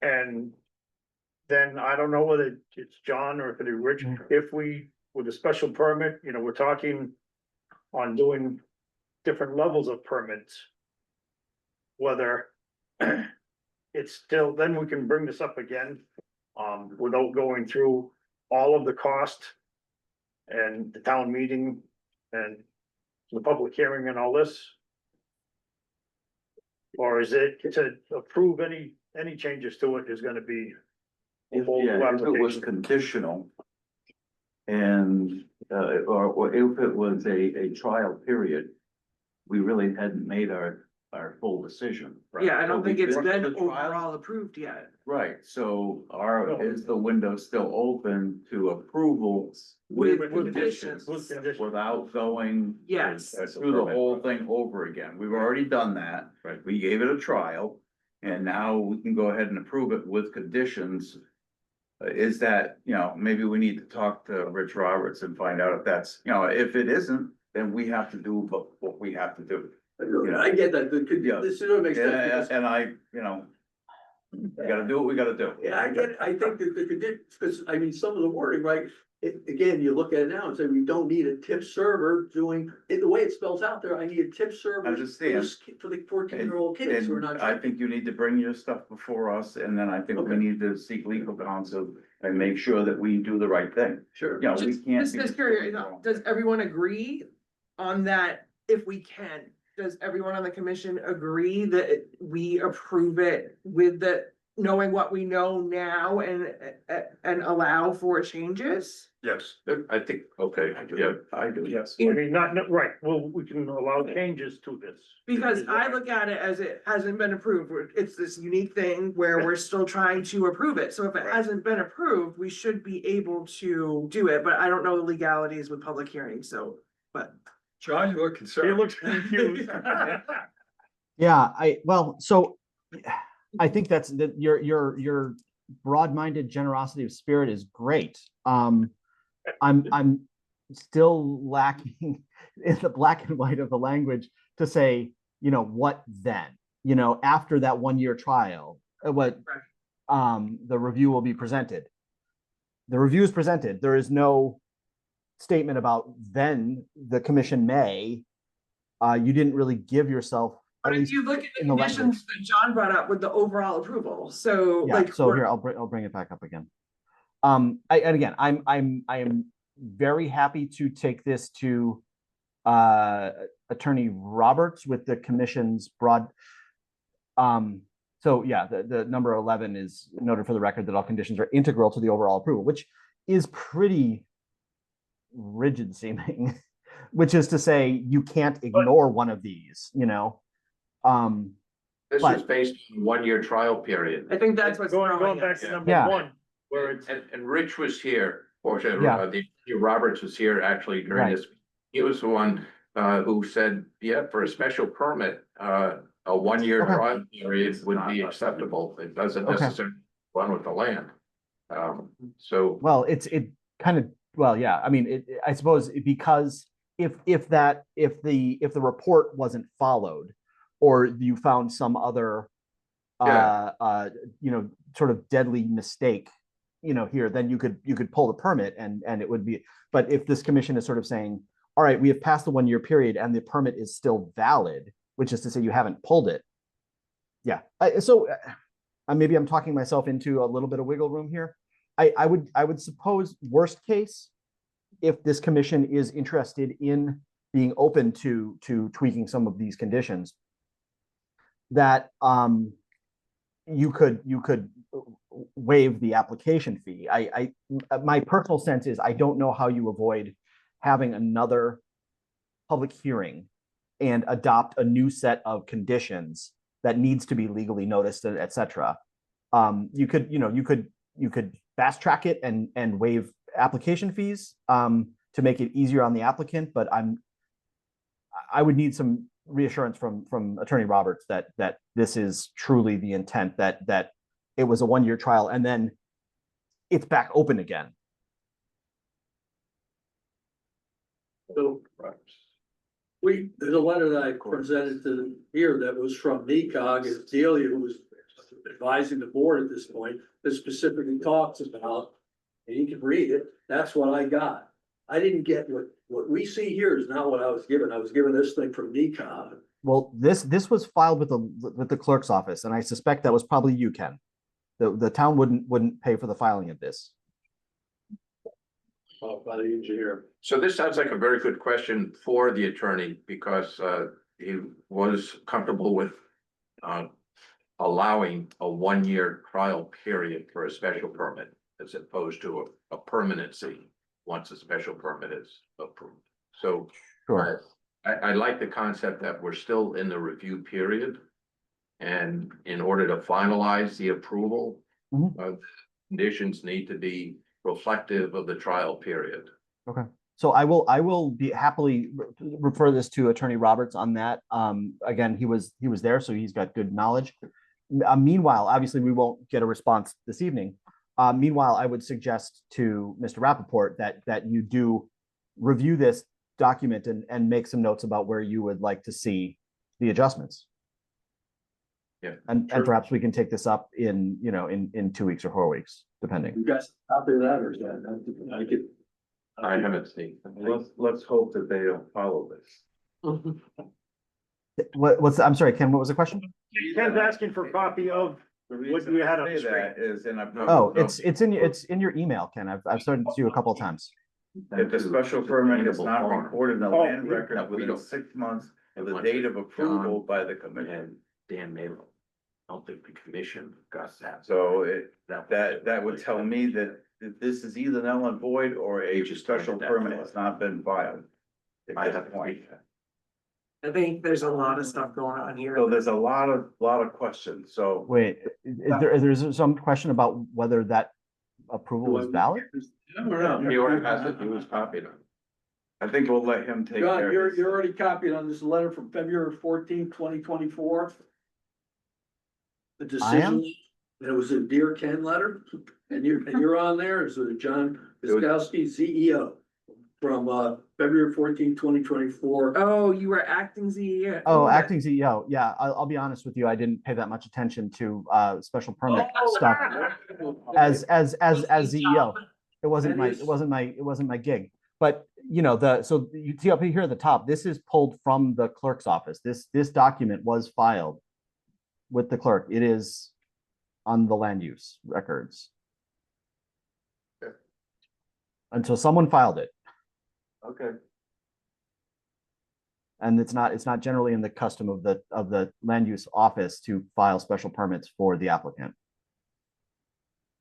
And then I don't know whether it's John or if it's Rich, if we, with a special permit, we're talking on doing different levels of permits. Whether it's still, then we can bring this up again, without going through all of the cost and the town meeting and the public hearing and all this. Or is it to approve any changes to it is gonna be? If it was conditional. And, or if it was a trial period, we really hadn't made our full decision. Right? Yeah, I don't So think we it's did been the trial. overall approved yet. Right, so is the window still open to approval With with conditions. conditions? Without going. Yes. Through the whole thing over again. We've already done that. Right. We gave it a trial. And now we can go ahead and approve it with conditions. Is that, maybe we need to talk to Rich Roberts and find out if that's, if it isn't, then we have to do what we have to do. I get that, this doesn't make sense. Yeah, because- and we gotta do what we gotta do. Yeah, I get it, I think that the condition, because some of the wording, right? Again, you look at it now and say, we don't need a tip server doing, the way it spells out there, I need a tip server. Understand. For the 14-year-old kids who are not. And I think you need to bring your stuff before us, and then I think we Okay. need to seek legal counsel and make sure that we do the right thing. Sure. We can't. Just curious, does everyone agree on that? If we can, does everyone on the commission agree that we approve it with the knowing what we know now and allow for changes? Yes. I think, okay, yeah, I do. Yes, I mean, not, right, well, we can allow changes to this. Because I look at it as it hasn't been approved, it's this unique thing where we're still trying to approve it, so if it hasn't been approved, we should be able to do it, but I don't know the legalities with public hearings, so, but. John, you look He concerned. looks confused. Yeah, so I think that's that your broad-minded generosity of spirit is great. I'm still lacking in the black and white of the language to say, what then? After that 1-year trial, what the review will be presented. The review is presented. There is no statement about then the commission may. You didn't really give yourself. But if you look at the conditions that John brought up with the overall approval, so Yeah, like. so here, I'll bring it back up again. And again, I am very happy to take this to Attorney Roberts with the commission's broad. So yeah, the number 11 is noted for the record that all conditions are integral to the overall approval, which is pretty rigid seeming, which is to say you can't ignore one of these, This But- is based on 1-year trial period. I think that's what's Going throwing back us. to number Yeah. one, where it's. And Rich was here, or Yeah. the Roberts was here actually during Right. this. He was the one who said, yeah, for a special permit, a 1-year Okay. trial period would be acceptable. It doesn't Okay. necessarily run with the land. So, Well, it kind of, well, yeah, I mean, I suppose because if the report wasn't followed, or you found some other sort of deadly mistake, here, then you could pull the permit and it would be, but if this commission is sort of saying, all right, we have passed the 1-year period and the permit is still valid, which is to say you haven't pulled it. Yeah, so maybe I'm talking myself into a little bit of wiggle room here. I would suppose worst case, if this commission is interested in being open to tweaking some of these conditions, that you could waive the application fee. My personal sense is I don't know how you avoid having another public hearing and adopt a new set of conditions that needs to be legally noticed, et cetera. You could fast track it and waive application fees to make it easier on the applicant, but I would need some reassurance from Attorney Roberts that this is truly the intent, that it was a 1-year trial and then it's back open again. So, there's a letter that I presented to here that was from NECOG, and Delia, who was advising the board at this point, that specifically talks about, and you can read it, that's what I got. I didn't get what we see here is not what I was given. I was given this thing from NECOG. Well, this was filed with the clerk's office, and I suspect that was probably you, Ken. The town wouldn't pay for the filing of this. By the engineer. so this sounds like a very good question for the attorney, because he was comfortable with allowing a 1-year trial period for a special permit as opposed to a permanency once a special permit is approved. So Sure. I like the concept that we're still in the review period. And in order to finalize the approval, Mhm. conditions need to be reflective of the trial period. Okay. So I will be happily refer this to Attorney Roberts on that. Again, he was there, so he's got good knowledge. Meanwhile, obviously, we won't get a response this evening. Meanwhile, I would suggest to Mr. Rappaport that you do review this document and make some notes about where you would like to see the adjustments. Yeah. And perhaps we can take this up in 2 weeks or 4 weeks, depending. You guys copy that or is that, I could. I haven't seen. Let's hope that they don't follow this. I'm sorry, Ken, what was the question? Ken's asking for a copy of what you had on the screen. Is in a. Oh, it's in your email, Ken. I've started to do a couple of times. If the special permit is not recorded in the land record No, we within don't. 6 months of the date of approval by the commission. And Dan Mabel. I don't think the commission got that. So That- that would tell me that this is either null and void or a special permit has not been filed. I At have this to point. read that. I think there's a lot of stuff going on here. So there's a lot of questions, so. Wait, there's some question about whether that approval is valid? I don't know. He already has it, he was copied on. I think we'll let him take John, care of you're, this. you're already copied on this letter from February 2024. The I am? decision, it was a Dear Ken letter, and you're on there, is it John Piskowski, CEO, from, February 2024. Oh, you were acting CEO. Oh, acting CEO. Yeah, I'll be honest with you. I didn't pay that much attention to special permit stuff as CEO. It wasn't my gig. But you know, so you see up here at the top, this is pulled from the clerk's office. This document was filed with the clerk. It is on the land use records. And so someone filed it. Okay. And it's not generally in the custom of the land use office to file special permits for the applicant.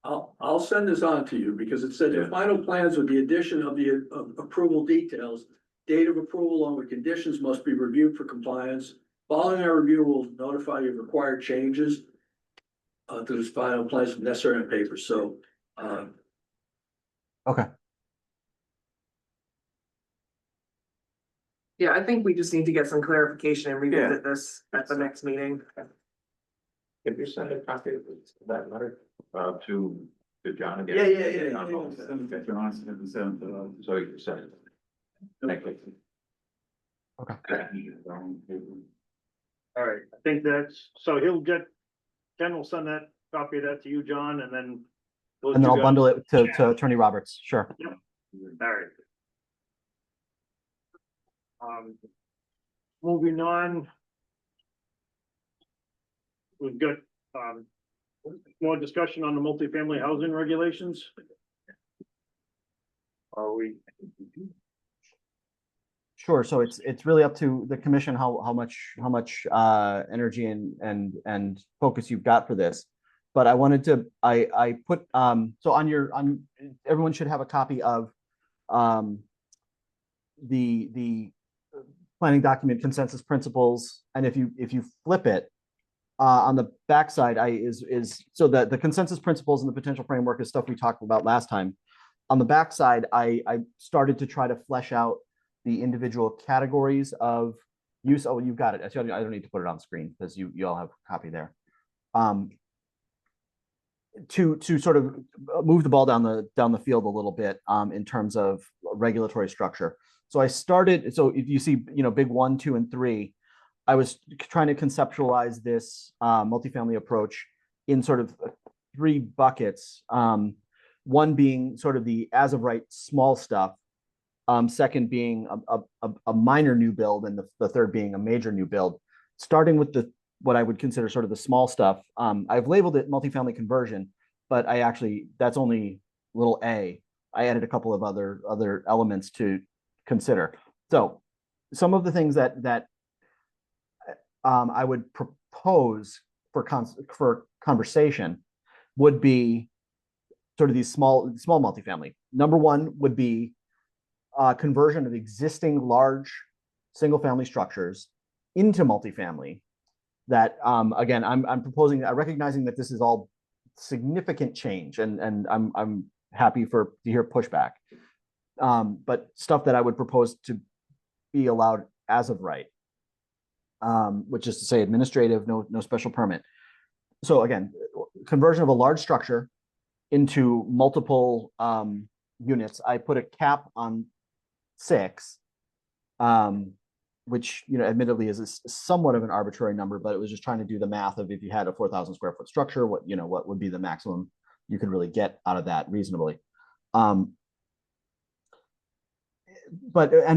I'll send this on to you because it said the final plans with the addition of the approval details. Date of approval along with conditions must be reviewed for compliance. Following our review, we'll notify you of required changes to this final plans if necessary on paper. So, Okay. Yeah, I think we just need to get some clarification and revisit this at the next meeting. Can you send a copy of that letter, to John again? Yeah. So you can send it. Thank you. Okay. All right, I think that's, so Ken will send that copy of that to you, John, and then. those And then two I'll guys- bundle it to Attorney Roberts. Sure. All right. Moving on. We've got, more discussion on the multifamily housing regulations. Are we? Sure. So it's really up to the commission how much energy and focus you've got for this. But I wanted to I put so on everyone should have a copy of the planning document consensus principles, and if you flip it on the backside is so that the consensus principles and the potential framework is stuff we talked about last time. On the backside, I started to try to flesh out the individual categories of use. Oh, you've got it. Actually, I don't need to put it on screen because you all have a copy there. To sort of move the ball down the field a little bit in terms of regulatory structure. So I started. So if you see, big 1, 2, and 3, I was trying to conceptualize this multifamily approach in sort of 3 buckets. One being sort of the as of right small stuff. Second being a minor new build, and the third being a major new build. Starting with what I would consider sort of the small stuff. I've labeled it multifamily conversion, but that's only little a. I added a couple of other elements to consider. So some of the things that I would propose for conversation would be sort of these small multifamily. Number one would be conversion of existing large single family structures into multifamily. That again, I'm proposing, recognizing that this is all significant change, and I'm happy to hear pushback. But stuff that I would propose to be allowed as of right, which is to say administrative, no special permit. So again, conversion of a large structure into multiple units. I put a cap on 6, which admittedly is somewhat of an arbitrary number, but it was just trying to do the math of if you had a 4,000 square foot structure, what would be the maximum you could really get out of that reasonably. But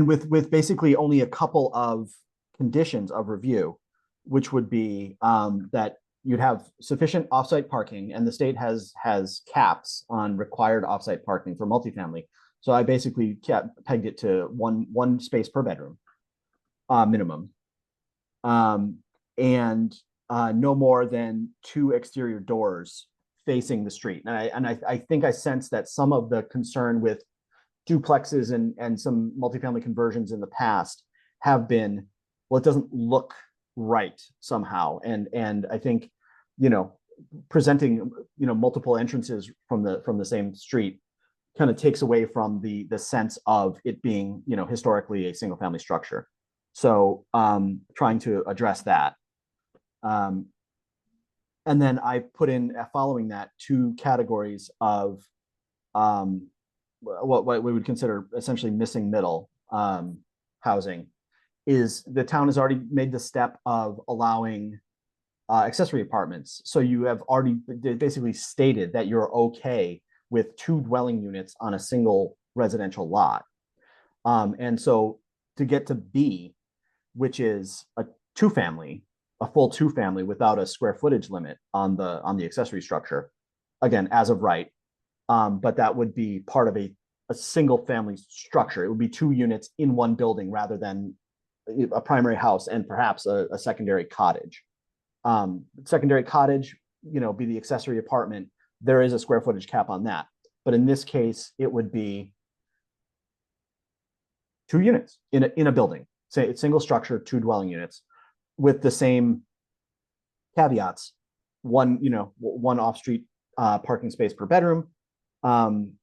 with basically only a couple of conditions of review, which would be that you'd have sufficient offsite parking, and the state has caps on required offsite parking for multifamily. So I basically pegged it to one space per bedroom, minimum. And no more than 2 exterior doors facing the street. And I think I sense that some of the concern with duplexes and some multifamily conversions in the past have been, well, it doesn't look right somehow. And I think, presenting, multiple entrances from the same street kind of takes away from the sense of it being, historically a single family structure. So trying to address that. And then I put in, following that, 2 categories of what we would consider essentially missing middle housing. Is the town has already made the step of allowing accessory apartments. So you have already basically stated that you're okay with 2 dwelling units on a single residential lot. And so to get to B, which is a full two family without a square footage limit on the accessory structure, again, as of right. But that would be part of a single family structure. It would be 2 units in one building rather than a primary house and perhaps a secondary cottage. Secondary cottage, be the accessory apartment. There is a square footage cap on that. But in this case, it would be 2 units in a building. Say it's single structure, 2 dwelling units with the same caveats. One off-street parking space per bedroom, and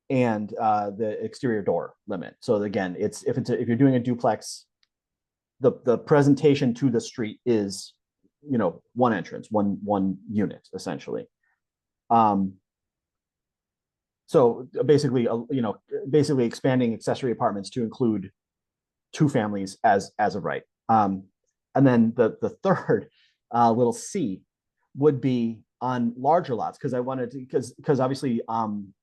the exterior door limit. So again, if you're doing a duplex, the presentation to the street is, one entrance, one unit essentially. So basically, basically expanding accessory apartments to include 2 families as of right. And then the third little C would be on larger lots, because I wanted to, because obviously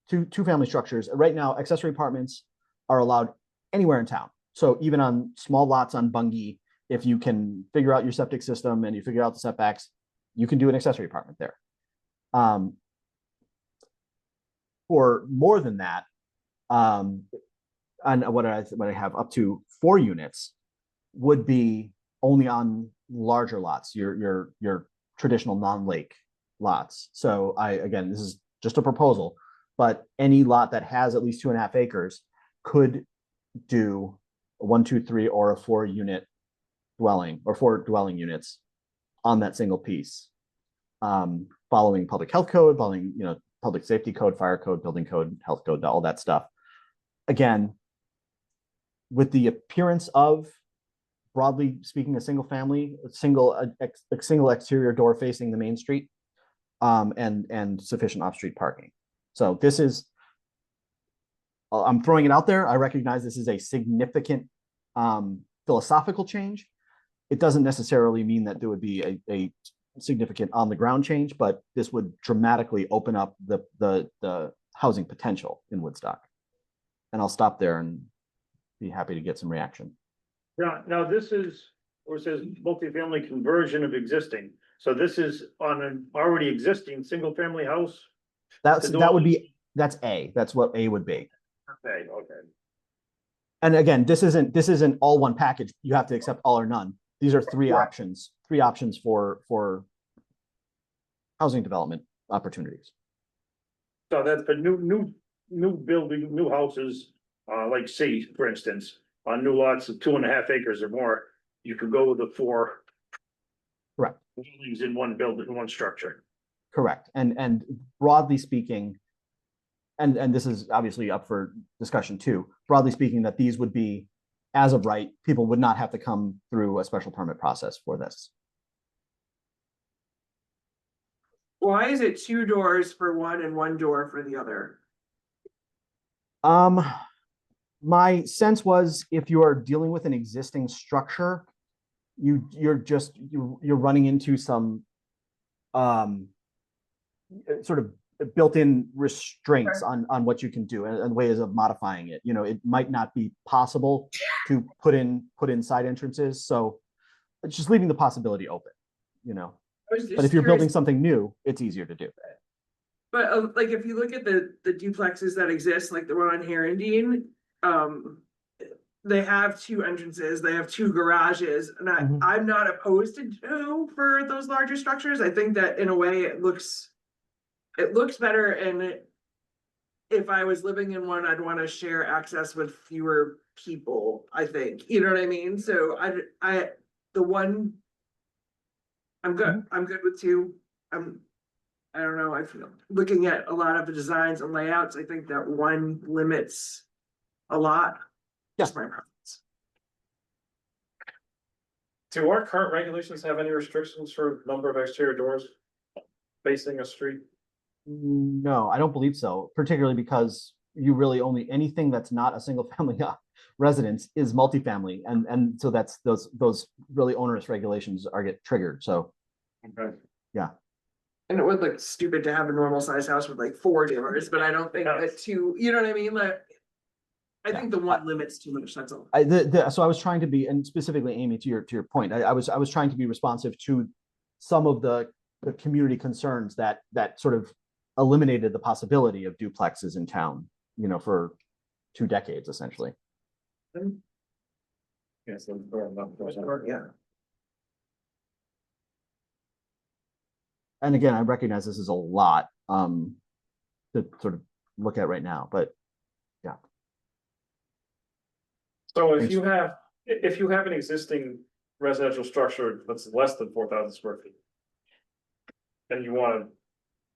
two family structures right now, accessory apartments are allowed anywhere in town. So even on small lots on Bungie, if you can figure out your septic system and you figure out the setbacks, you can do an accessory apartment there. For more than that, and what I have up to 4 units would be only on larger lots, your traditional non-lake lots. So again, this is just a proposal, but any lot that has at least 2.5 acres could do a 1, 2, 3, or a 4 unit dwelling, or 4 dwelling units on that single piece, following public health code, following public safety code, fire code, building code, health code, all that stuff. Again, with the appearance of, broadly speaking, a single family, a single exterior door facing the main street, and sufficient off-street parking. So this is, I'm throwing it out there. I recognize this is a significant philosophical change. It doesn't necessarily mean that there would be a significant on the ground change, but this would dramatically open up the housing potential in Woodstock. And I'll stop there and be happy to get some reaction. Now this is, or it says multifamily conversion of existing. So this is on an already existing single family house? That's A. That's what A would be. Okay. And again, this isn't all one package. You have to accept all or none. These are 3 options for housing development opportunities. So that's for new building, new houses, like C, for instance, on new lots of 2.5 acres or more, you could go with the 4. Correct. Buildings in one building, one structure. Correct. And broadly speaking, and this is obviously up for discussion too, broadly speaking, that these would be, as of right, people would not have to come through a special permit process for this. Why is it 2 doors for one and 1 door for the other? My sense was, if you are dealing with an existing structure, you're running into some sort of built-in restraints on what you can do and ways of modifying it. It might not be possible to put in side entrances, so it's just leaving the possibility open. But if you're building something new, it's easier to do. But like, if you look at the duplexes that exist, like the one on Herondine, they have two entrances, they have two garages, and Mhm. I'm not opposed to two for those larger structures. I think that in a way it looks better, and if I was living in one, I'd want to share access with fewer people, I think, you know what I mean? So the one. I'm good, I'm good with two. I don't know, I feel, looking at a lot of the designs and layouts, I think that one limits a lot. Just my preference. Do our current regulations have any restrictions for number of exterior doors facing a street? No, I don't believe so, particularly because you really only, anything that's not a single family residence is multifamily. And so that's those really onerous regulations are get triggered. So, Okay. yeah. And it would look stupid to have a normal size house with like 4 doors, but I don't think that two, you know what I mean? Like, I think the one limits too much, that's all. So I was trying to be, and specifically Amy, to your point, I was trying to be responsive to some of the community concerns that sort of eliminated the possibility of duplexes in town, you know, for 2 decades, essentially. Yes. Yeah. And again, I recognize this is a lot to sort of look at right now, but yeah. So if Thanks. you have an existing residential structure that's less than 4,000 square feet. And you wanna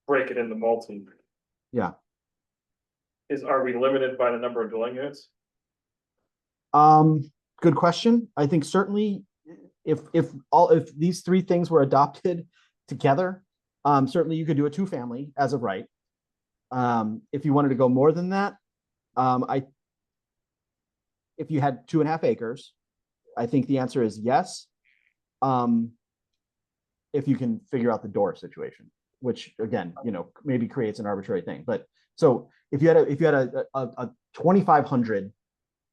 break it into multi. Yeah. Are we limited by the number of dwelling units? Good question. I think certainly if these 3 things were adopted together, certainly you could do a 2-family as of right. If you wanted to go more than that, if you had 2.5 acres, I think the answer is yes. If you can figure out the door situation, which again, you know, maybe creates an arbitrary thing. But so if you had a 2,500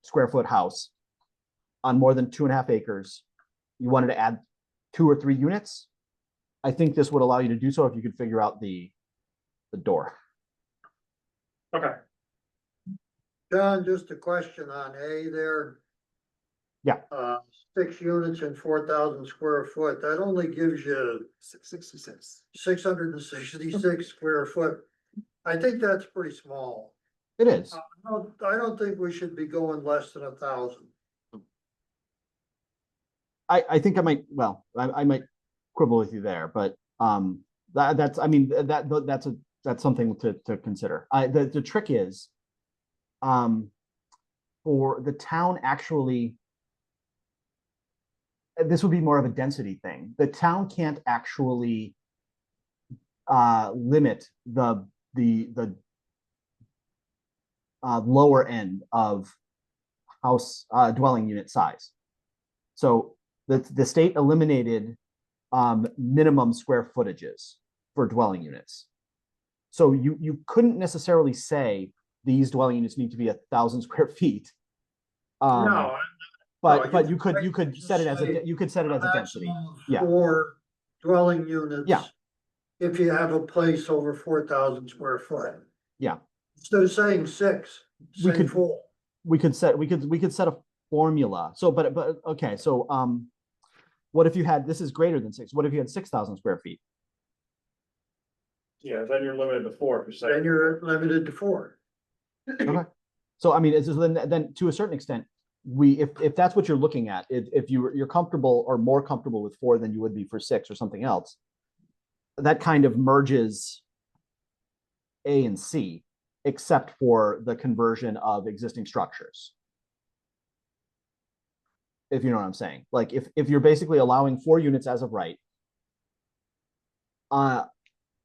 square foot house on more than 2.5 acres, you wanted to add 2 or 3 units, I think this would allow you to do so if you could figure out the door. Okay. John, just a question on A there. Yeah. 6 units and 4,000 square foot, that only gives you 666. 666 square foot. I think that's pretty small. It is. I don't think we should be going less than 1,000. I think I might, well, I might quibble with you there, but that's, I mean, that's something to consider. The trick is, for the town actually, this would be more of a density thing. The town can't actually limit the lower end of house dwelling unit size. So the state eliminated minimum square footages for dwelling units. So you couldn't necessarily say these dwelling units need to be 1,000 square feet. No. But you could set it as a density. Yeah. 4 dwelling units. Yeah. If you have a place over 4,000 square foot. Yeah. Instead of saying 6, We say could- 4. We could set a formula. So, but okay. So, what if you had, this is greater than 6? What if you had 6,000 square feet? Yeah, then you're limited to 4 per se. Then you're limited to 4. Okay. So, I mean, it's then to a certain extent, if that's what you're looking at, if you're comfortable or more comfortable with 4 than you would be for 6 or something else, that kind of merges A and C, except for the conversion of existing structures. If you know what I'm saying, like if you're basically allowing 4 units as of right,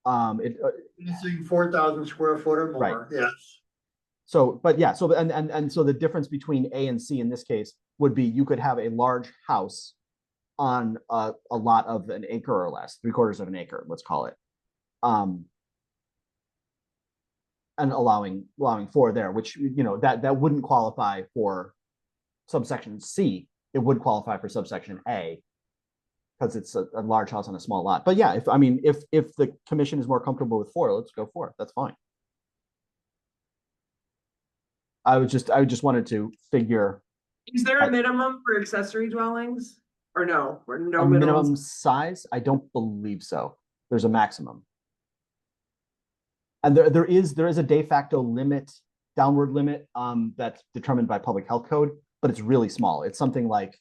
Anything 4,000 square foot or more, Right. yes. so, but yeah, so and so the difference between A and C in this case would be you could have a large house on a lot of an acre or less, 3/4 of an acre, let's call it, and allowing 4 there, which, you know, that wouldn't qualify for subsection C. It would qualify for subsection A because it's a large house on a small lot. But yeah, if the commission is more comfortable with 4, let's go for it. That's fine. I just wanted to figure Is there a minimum for accessory dwellings? Or no, or no A minimum minimum? size? I don't believe so. There's a maximum. And there is a de facto limit, downward limit, that's determined by public health code, but it's really small. It's something like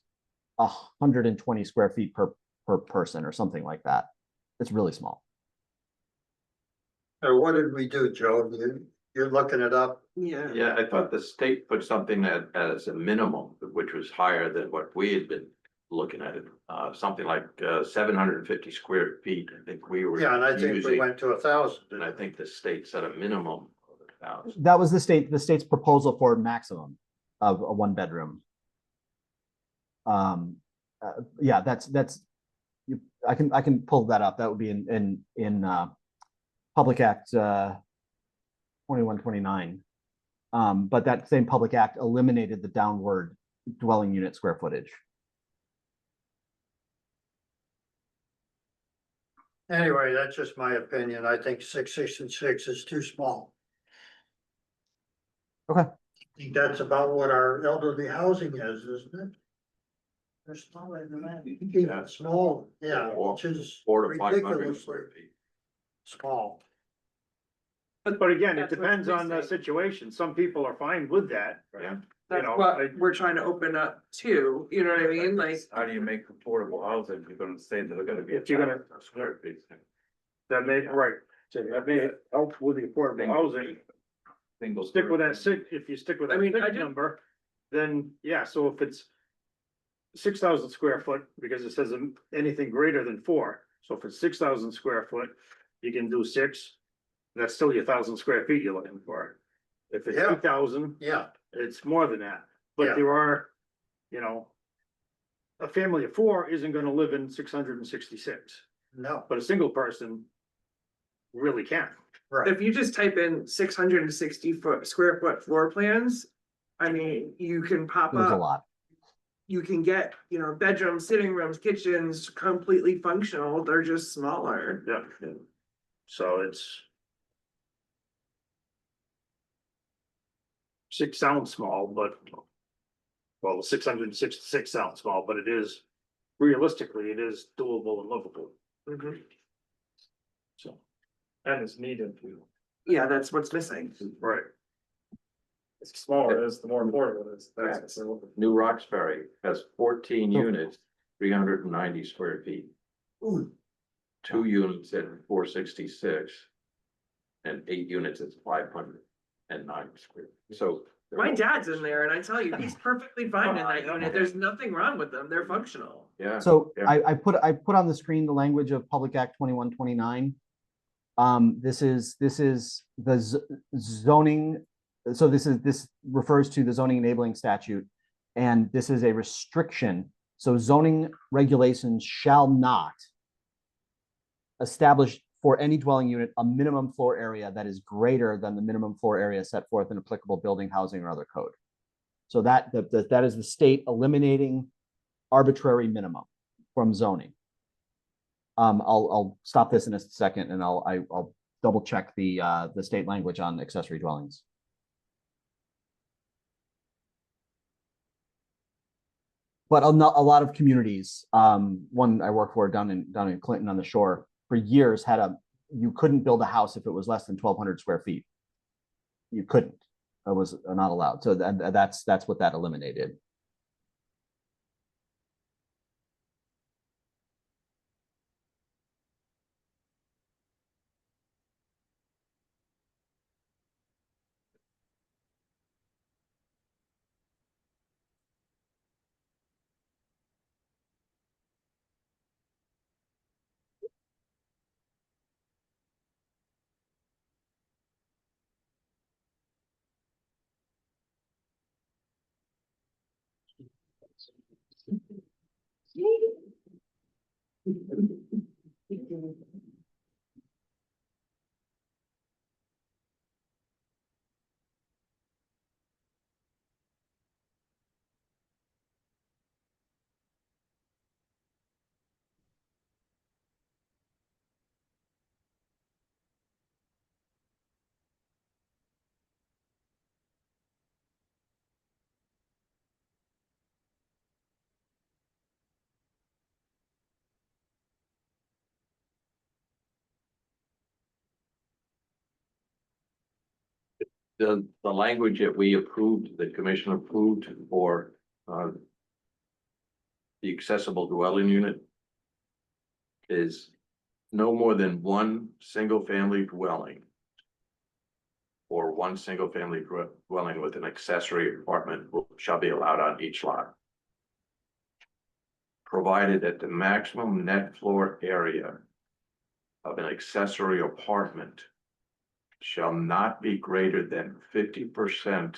120 square feet per person or something like that. It's really small. So what did we do, Joe? You're looking it up? Yeah. Yeah, I thought the state put something as a minimum, which was higher than what we had been looking at it. Something like 750 square feet, I think we were Yeah, and I think we using, went to 1,000. and I think the state set a minimum of 1,000. That was the state's proposal for maximum of a one bedroom. Yeah, I can pull that up. That would be in Public Act 2129. But that same Public Act eliminated the downward dwelling unit square footage. Anyway, that's just my opinion. I think 666 is too small. Okay. I think that's about what our elderly housing is, isn't it? They're smaller than that. Yeah. Small, yeah, Four- which is 400 to 500 ridiculously square feet. small. But again, it That's what's depends on the missing. situation. Some people are fine with that. Yeah. That's know, what I- we're trying to open up to, you know what I mean? Like, How do you make affordable housing if you're gonna say that they're gonna be? If you're gonna- 1,000 square feet. That may, right, so that may help with the affordable housing. Single. Stick with that six, if you stick with I that mean, I six just- number, then, yeah, so if it's 6,000 square foot, because it says anything greater than 4, so if it's 6,000 square foot, you can do 6. That's still your 1,000 square feet you're looking for. If it's Yeah. 8,000, Yeah, it's more than that, Yeah. but there are, you know. A family of 4 isn't gonna live in 666, no, but a single person really can. right. if you just type in 660 square foot floor plans, I mean, you can pop There's a up, lot. you can get, bedrooms, sitting rooms, kitchens, completely functional. They're just smaller. Yeah. So it's. 6 sounds small, but. Well, 666 sounds small, but it is, realistically, it is doable and livable. So, And it's needed. Yeah, that's what's missing. right, It's smaller, it is, the more important it is. That's. New Roxbury has 14 units, 390 square feet. Ooh, 2 units at 466. And 8 units at 509 square, so. they're My all- dad's in there and I tell you, he's perfectly fine in that unit. There's nothing wrong with them. They're functional. Yeah. So Yeah. I put on the screen the language of Public Act 2129. This is the zoning. So this refers to the zoning enabling statute, and this is a restriction. So zoning regulations shall not establish for any dwelling unit a minimum floor area that is greater than the minimum floor area set forth in applicable building, housing, or other code. So that is the state eliminating arbitrary minimum from zoning. I'll stop this in a second and I'll double check the state language on accessory dwellings. But a lot of communities, one I work for down in Clinton on the shore, for years you couldn't build a house if it was less than 1,200 square feet. You couldn't. It was not allowed. So that's what that eliminated. the language that we approved, the commission approved for, the accessible dwelling unit is no more than one single-family dwelling or one single-family dwelling with an accessory apartment shall be allowed on each lot, provided that the maximum net floor area of an accessory apartment shall not be greater than 50%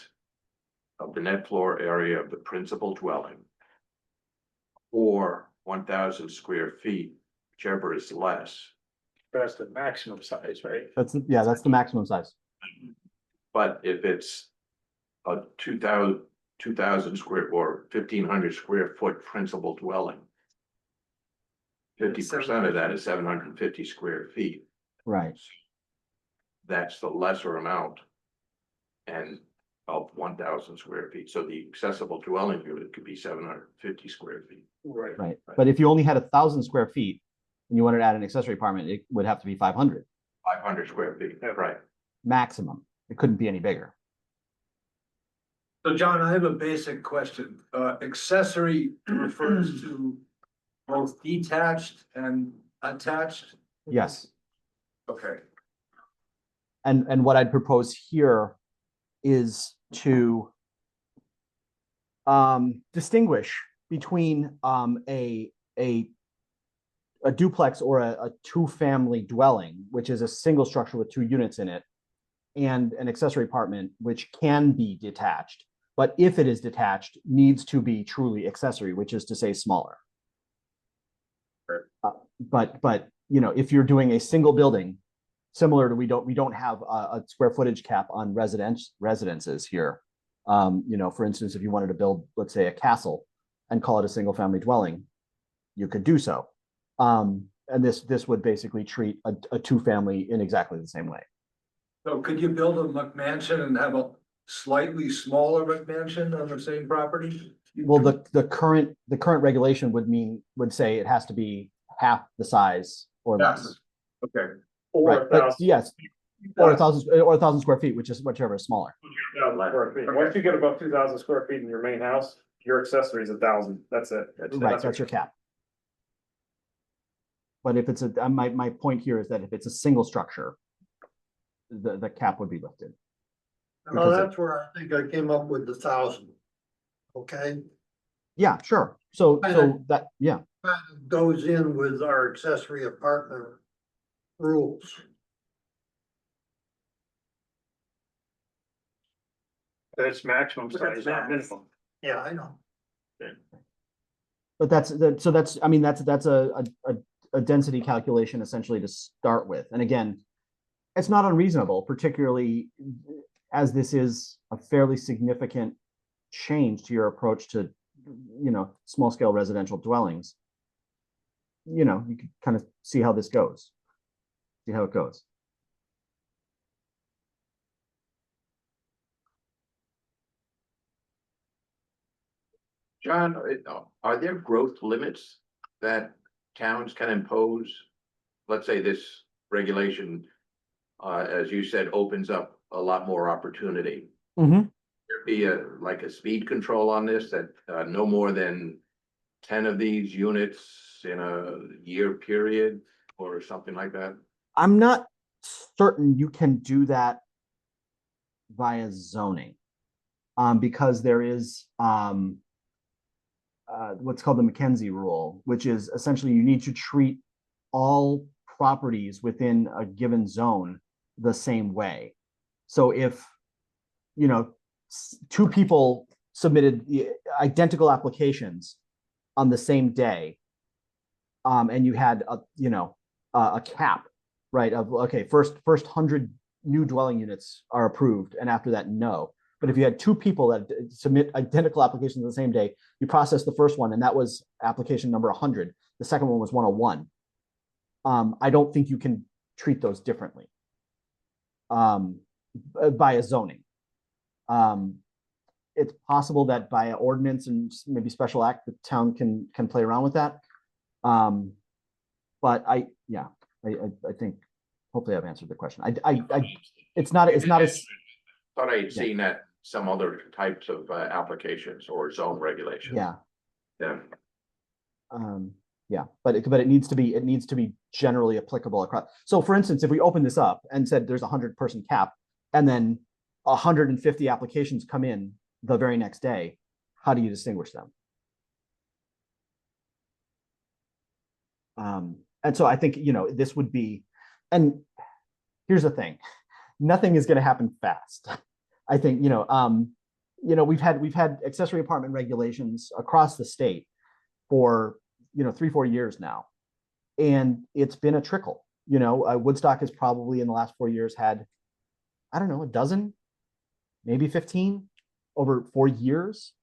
of the net floor area of the principal dwelling, or 1,000 square feet, whichever is less. That's the maximum size, right? That's the maximum size. But if it's a 2,000 square or 1,500 square foot principal dwelling, 50% of that is 750 square feet. Right. That's the lesser amount and of 1,000 square feet. So the accessible dwelling unit could be 750 square feet. Right. Right. But if you only had 1,000 square feet and you wanted to add an accessory apartment, it would have to be 500 500 square feet, right? maximum. It couldn't be any bigger. So John, I have a basic question. Accessory refers to both detached and attached? Yes. Okay. And what I'd propose here is to distinguish between a duplex or a two-family dwelling, which is a single structure with 2 units in it, and an accessory apartment, which can be detached, but if it is detached, needs to be truly accessory, which is to say smaller. But you know, if you're doing a single building, similar to we don't have a square footage cap on residences here. You know, for instance, if you wanted to build, let's say, a castle and call it a single family dwelling, you could do so. And this would basically treat a two-family in exactly the same way. So could you build a McMansion and have a slightly smaller McMansion on the same property? Well, the current regulation would say it has to be half the size or less. Okay. Or Right, but 1,000. yes, or 1,000 square feet, which is whichever is smaller. 2,000 square feet. Once you get above 2,000 square feet in your main house, your accessory is 1,000. That's it. Right, that's your cap. But if it's my point here is that if it's a single structure, the cap would be lifted. Well, that's where I think I came up with 1,000. Okay. Yeah, sure. So that, yeah, Goes in with our accessory apartment rules. That's maximum size, not minimum. Yeah, I know. but that's I mean, that's a density calculation essentially to start with. And again, it's not unreasonable, particularly as this is a fairly significant change to your approach to, you know, small scale residential dwellings. You know, you can kind of see how this goes, see how it goes. John, are there growth limits that towns can impose? Let's say this regulation, as you said, opens up a lot more opportunity. Mm-hmm. There be like a speed control on this that no more than 10 of these units in a year period or something like that? I'm not certain you can do that via zoning, because there is what's called the McKenzie rule, which is essentially you need to treat all properties within a given zone the same way. So if, you know, 2 people submitted identical applications on the same day, and you had a cap, right, of okay, first 100 new dwelling units are approved, and after that, no. But if you had 2 people that submit identical applications the same day, you process the first one, and that was application number 100. The second one was 101. I don't think you can treat those differently by a zoning. It's possible that by an ordinance and maybe special act, the town can play around with that. But I think hopefully I've answered the question. It's not as Thought I had seen that some other types of applications or zone regulations. Yeah. Yeah. Yeah, but it needs to be generally applicable across. So for instance, if we open this up and said there's a 100-person cap and then 150 applications come in the very next day, how do you distinguish them? And so I think, this would be, and here's the thing, nothing is going to happen fast. I think, we've had accessory apartment regulations across the state for 3-4 years now, and it's been a trickle. Woodstock has probably in the last 4 years had, I don't know, a dozen, maybe 15 over 4 years.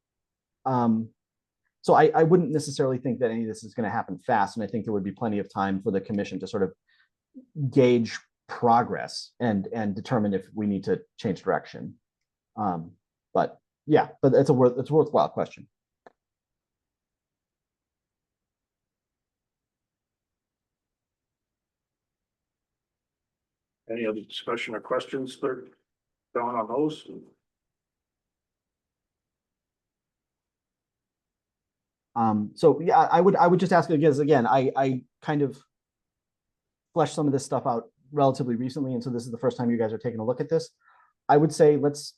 So I wouldn't necessarily think that any of this is going to happen fast, and I think there would be plenty of time for the commission to sort of gauge progress and determine if we need to change direction. But it's a worthwhile question. Any other discussion or questions that are going on those? So yeah, I would just ask again, I kind of fleshed some of this stuff out relatively recently, and so this is the first time you guys are taking a look at this. I would say let's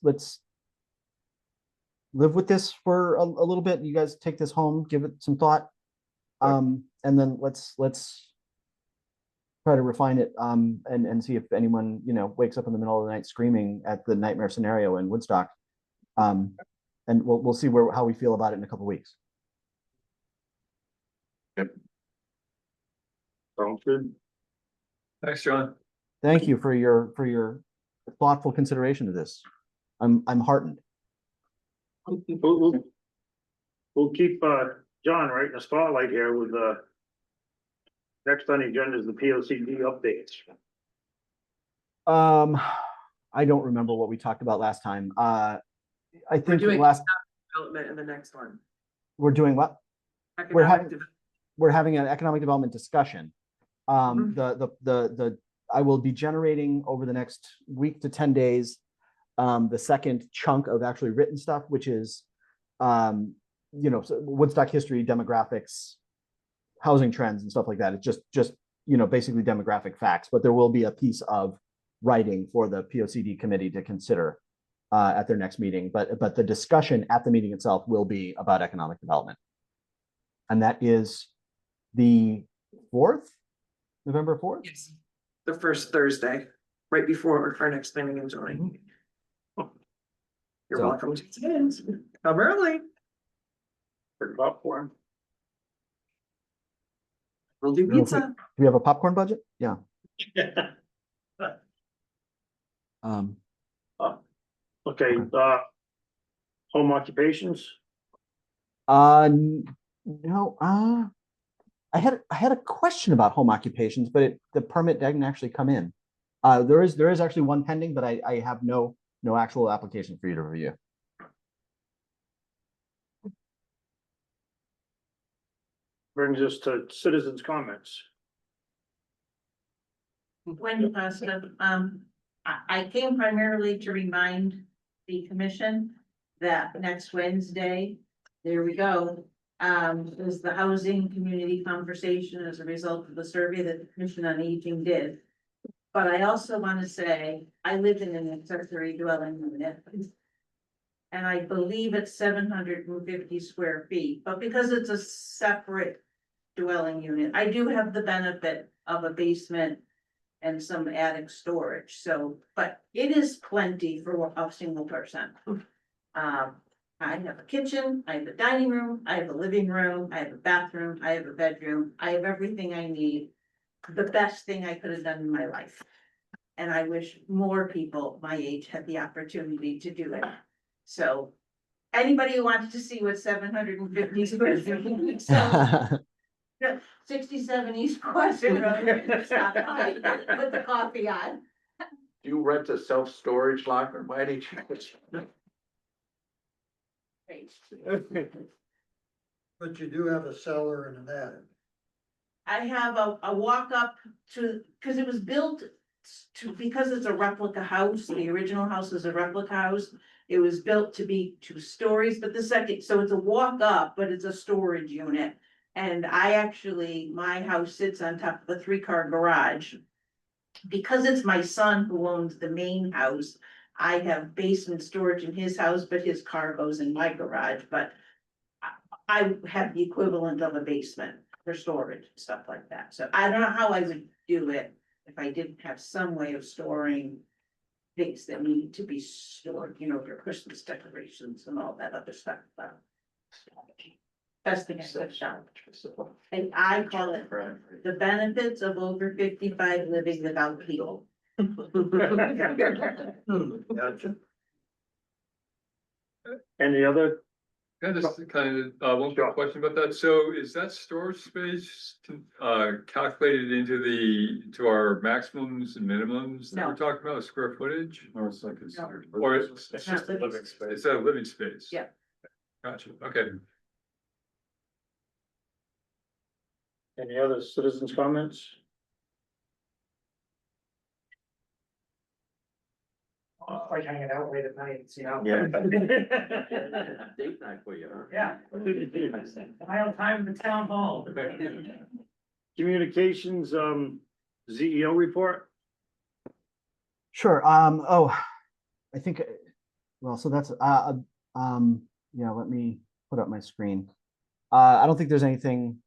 live with this for a little bit. You guys take this home, give it some thought, and then let's try to refine it, and see if anyone wakes up in the middle of the night screaming at the nightmare scenario in Woodstock, and we'll see how we feel about it in a couple of weeks. Yep. Sounds good. Thanks, John. Thank you for your thoughtful consideration of this. I'm heartened. We'll keep John right in the spotlight here with next on the agenda is the POCD updates. I don't remember what we talked about last time. I We're think doing last development in the next one. we're doing what? Economic We're having an economic development discussion. I will be generating over the next week to 10 days the second chunk of actually written stuff, which is Woodstock history, demographics, housing trends, and stuff like that. It's just basically demographic facts, but there will be a piece of writing for the POCD committee to consider at their next meeting. But the discussion at the meeting itself will be about economic development, and that is the 4th, November 4th. Yes. The first Thursday, right before our next planning and zoning. You're So- welcome to attend. Come early. For popcorn. We'll do pizza. Do we have a popcorn budget? Yeah. Okay, home occupations. No, I had a question about home occupations, but the permit didn't actually come in. There is actually one pending, but I have no actual application for you to review. Brings us to citizens' comments. Wendy Costa, I came primarily to remind the commission that next Wednesday, there we go, is the housing community conversation as a result of the survey that the Commission on Aging did. But I also want to say, I live in an accessory dwelling unit. And I believe it's 750 square feet, but because it's a separate dwelling unit, I do have the benefit of a basement and some attic storage, so, but it is plenty for a single person. I have a kitchen, I have a dining room, I have a living room, I have a bathroom, I have a bedroom, I have everything I need. The best thing I could have done in my life. And I wish more people my age had the opportunity to do it. So, anybody who wants to see what 750 square feet, so 67 East Quadrant Road, stop by, put the coffee on. Do you rent a self-storage locker by any chance? But you do have a cellar and an attic. I have a walk up to, because it was built because it's a replica house, the original house is a replica house. It was built to be 2 stories, but the second, so it's a walk up, but it's a storage unit. And my house sits on top of a 3-car garage. Because it's my son who owns the main house, I have basement storage in his house, but his car goes in my garage, but I have the equivalent of a basement for storage, and stuff like that. So I don't know how I would do it if I didn't have some way of storing things that need to be stored, your Christmas decorations and all that other stuff. But Best thing I could show. And I call it the benefits of over 55 living without people. Any other? Can I just kind of, one quick question about that? So is that storage space, calculated into our maximums and minimums that we're No. talking about, square footage? Or it's not considered. Or it's just a living space. It's a living space? Yeah. Gotcha, okay. Any other citizens' comments? Like hanging out late at night, Yeah. Date night for you, huh? Yeah. My own time in the town hall. Communications, CEO report? Sure, I think, well, so that's, yeah, let me put up my screen. I don't think there's anything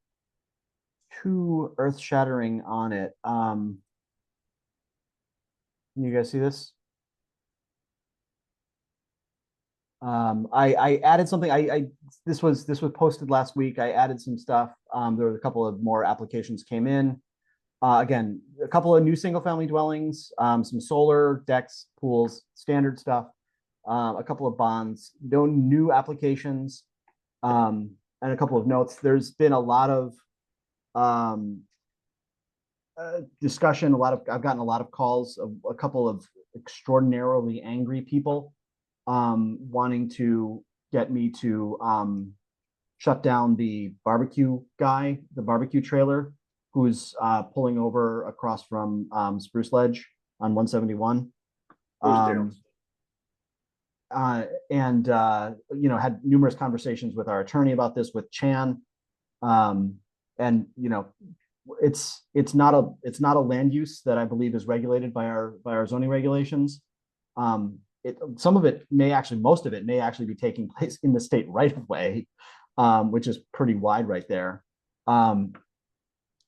too earth-shattering on it. Can you guys see this? I added something. This was posted last week. I added some stuff. There was a couple of more applications came in. Again, a couple of new single-family dwellings, some solar decks, pools, standard stuff. A couple of bonds, no new applications, and a couple of notes. There's been a lot of discussion. I've gotten a lot of calls of a couple of extraordinarily angry people wanting to get me to shut down the barbecue trailer who's pulling over across from Spruce Ledge on 171. And had numerous conversations with our attorney about this, with Chan. And it's not a land use that I believe is regulated by our zoning regulations. Most of it may actually be taking place in the state right of way, which is pretty wide right there. And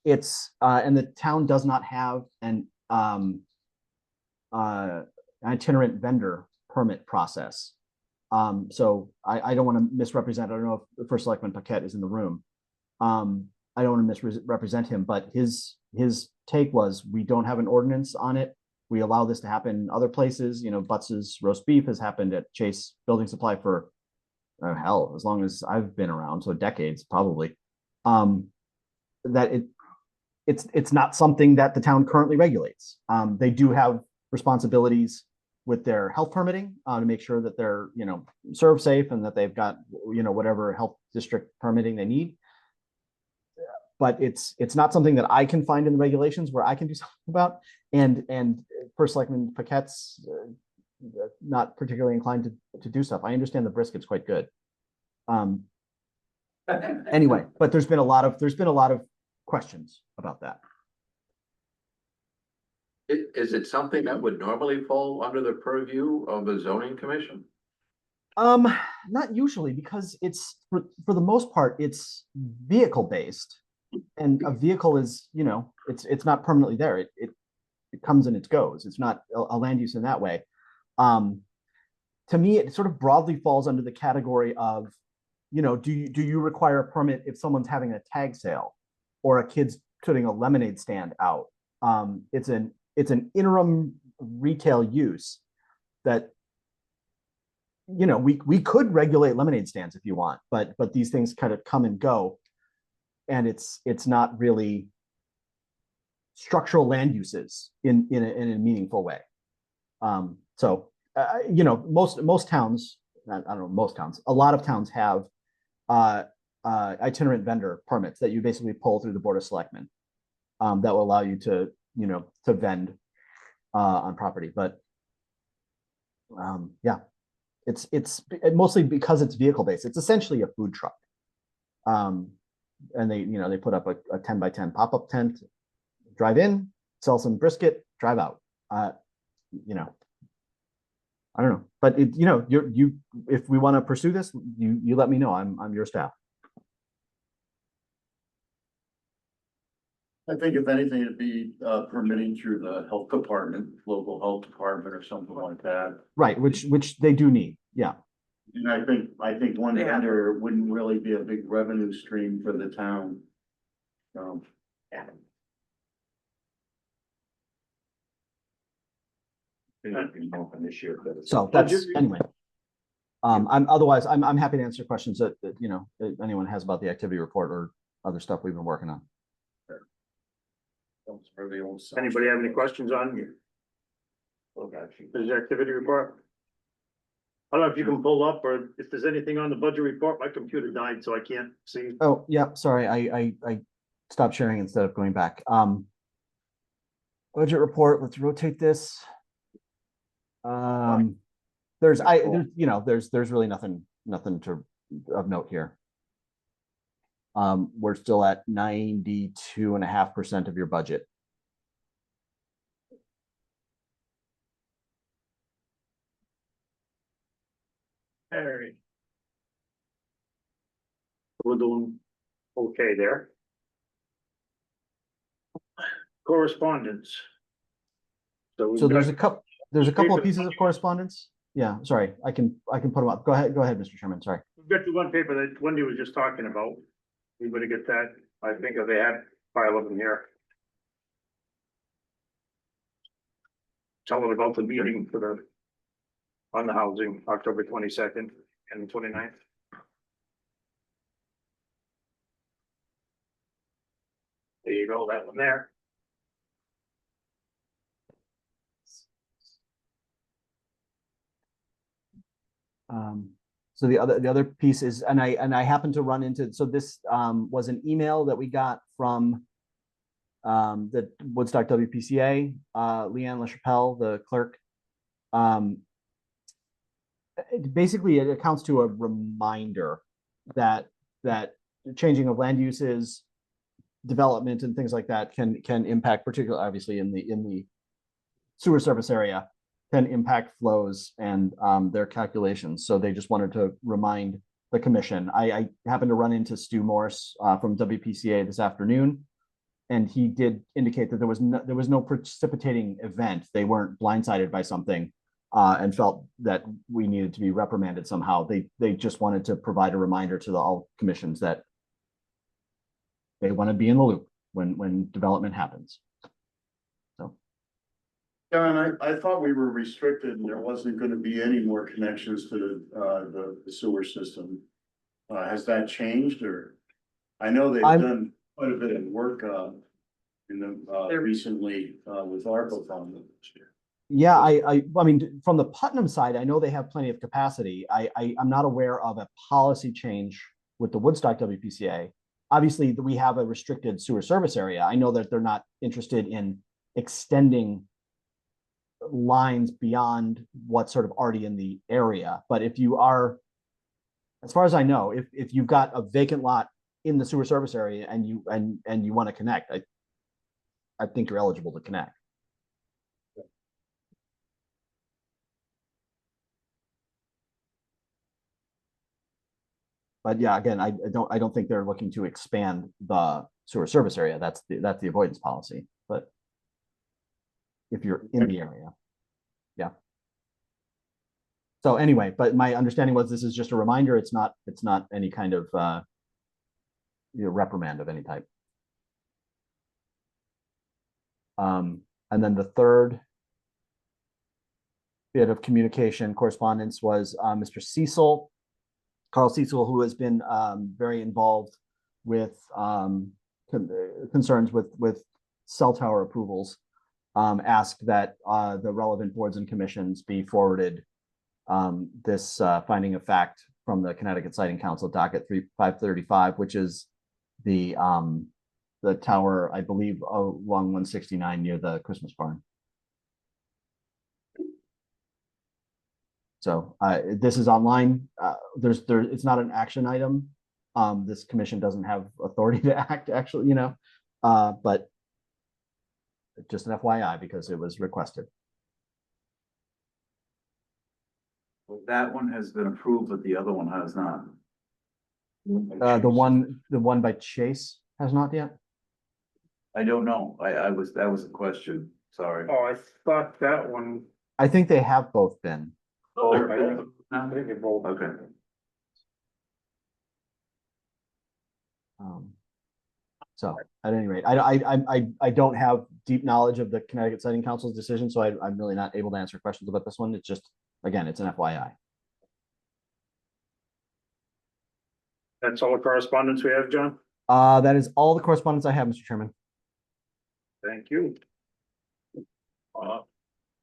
the town does not have an itinerant vendor permit process. So I don't want to misrepresent. I don't know if First Selectman Paquette is in the room. I don't want to misrepresent him, but his take was, we don't have an ordinance on it. We allow this to happen in other places. Butts's roast beef has happened at Chase Building Supply for as long as I've been around, so decades probably. That it's not something that the town currently regulates. They do have responsibilities with their health permitting to make sure that they're serve safe and that they've got whatever health district permitting they need. But it's not something that I can find in the regulations where I can do something about. And First Selectman Paquette's not particularly inclined to do stuff. I understand the brisket's quite good. Anyway, but there's been a lot of questions about that. Is it something that would normally fall under the purview of the zoning commission? Not usually, because it's for the most part, it's vehicle based. And a vehicle is, it's not permanently there. It comes and it goes. It's not a land use in that way. To me, it sort of broadly falls under the category of, do you require a permit if someone's having a tag sale or a kid's putting a lemonade stand out? It's an interim retail use that, we could regulate lemonade stands if you want, but these things kind of come and go. And it's not really structural land uses in a meaningful way. Most towns, I don't know, most towns, a lot of towns have itinerant vendor permits that you basically pull through the Board of Selectmen that will allow you to vend on property, but yeah, it's mostly because it's vehicle based. It's essentially a food truck. And they put up a 10 by 10 pop-up tent, drive in, sell some brisket, drive out. I don't know, but if we want to pursue this, you let me know. I'm your staff. I think if anything, it'd be permitting through the health department, local health department or something like that. Right, which they do need. Yeah. And I think one vendor wouldn't really be a big revenue stream for the town. So. So that's anyway. I'm happy to answer questions that anyone has about the activity report or other stuff we've been working on. Anybody have any questions on the activity report? I don't know if you can pull up or if there's anything on the budget report. My computer died, so I can't see. Oh, yeah, sorry, I stopped sharing instead of going back. Budget report, let's rotate this. There's really nothing of note here. We're still at 92.5% of your budget. All right. We're doing okay there. Correspondence. So there's a couple of pieces of correspondence. Yeah, sorry, I can put them up. Go ahead, Mr. Chairman. Sorry. We've got the one paper that Wendy was just talking about. We better get that. I think they had a file of them here. Tell them about the meeting on the housing, October 22nd and 29th. There you go, that one there. So the other piece is, and I happened to run into, so this was an email that we got from the Woodstock WPCA, Leanne LaChapelle, the clerk. Basically, it accounts to a reminder that changing of land uses, development, and things like that can impact, particularly obviously in the sewer service area, can impact flows and their calculations. So they just wanted to remind the commission. I happened to run into Stu Morse from WPCA this afternoon, and he did indicate that there was no precipitating event. They weren't blindsided by something and felt that we needed to be reprimanded somehow. They just wanted to provide a reminder to all commissions that they want to be in the loop when development happens. So. Yeah, and I thought we were restricted and there wasn't going to be any more connections to the sewer system. Has that changed, or? I know they've done quite a bit of work recently with ARPA funds. Yeah, I mean, from the Putnam side, I know they have plenty of capacity. I'm not aware of a policy change with the Woodstock WPCA. Obviously, we have a restricted sewer service area. I know that they're not interested in extending lines beyond what's sort of already in the area. But if you are, as far as I know, if you've got a vacant lot in the sewer service area and you want to connect, I think you're eligible to connect. But yeah, again, I don't think they're looking to expand the sewer service area. That's the avoidance policy. But if you're in the area, yeah. So anyway, but my understanding was this is just a reminder. It's not any kind of reprimand of any type. And then the third bit of communication correspondence was Mr. Cecil. Carl Cecil, who has been very involved with concerns with cell tower approvals, asked that the relevant boards and commissions be forwarded this finding of fact from the Connecticut Siting Council docket 535, which is the tower, I believe, along 169 near the Christmas barn. So, this is online, it's not an action item. This commission doesn't have authority to act, actually, but just an FYI, because it was requested. That one has been approved, but the other one has not. The one by Chase has not yet. I don't know. That was a question. Sorry. Oh, I thought that one. I think they have both been. I think they both. Okay. So at any rate, I don't have deep knowledge of the Connecticut Siting Council's decision, so I'm really not able to answer questions about this one. It's just, again, it's an FYI. That's all the correspondence we have, John? That is all the correspondence I have, Mr. Chairman. Thank you.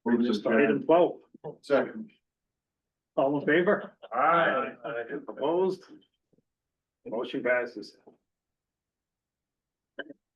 We're just item 12. Second. All in favor? Aye. Opposed? Motion passes.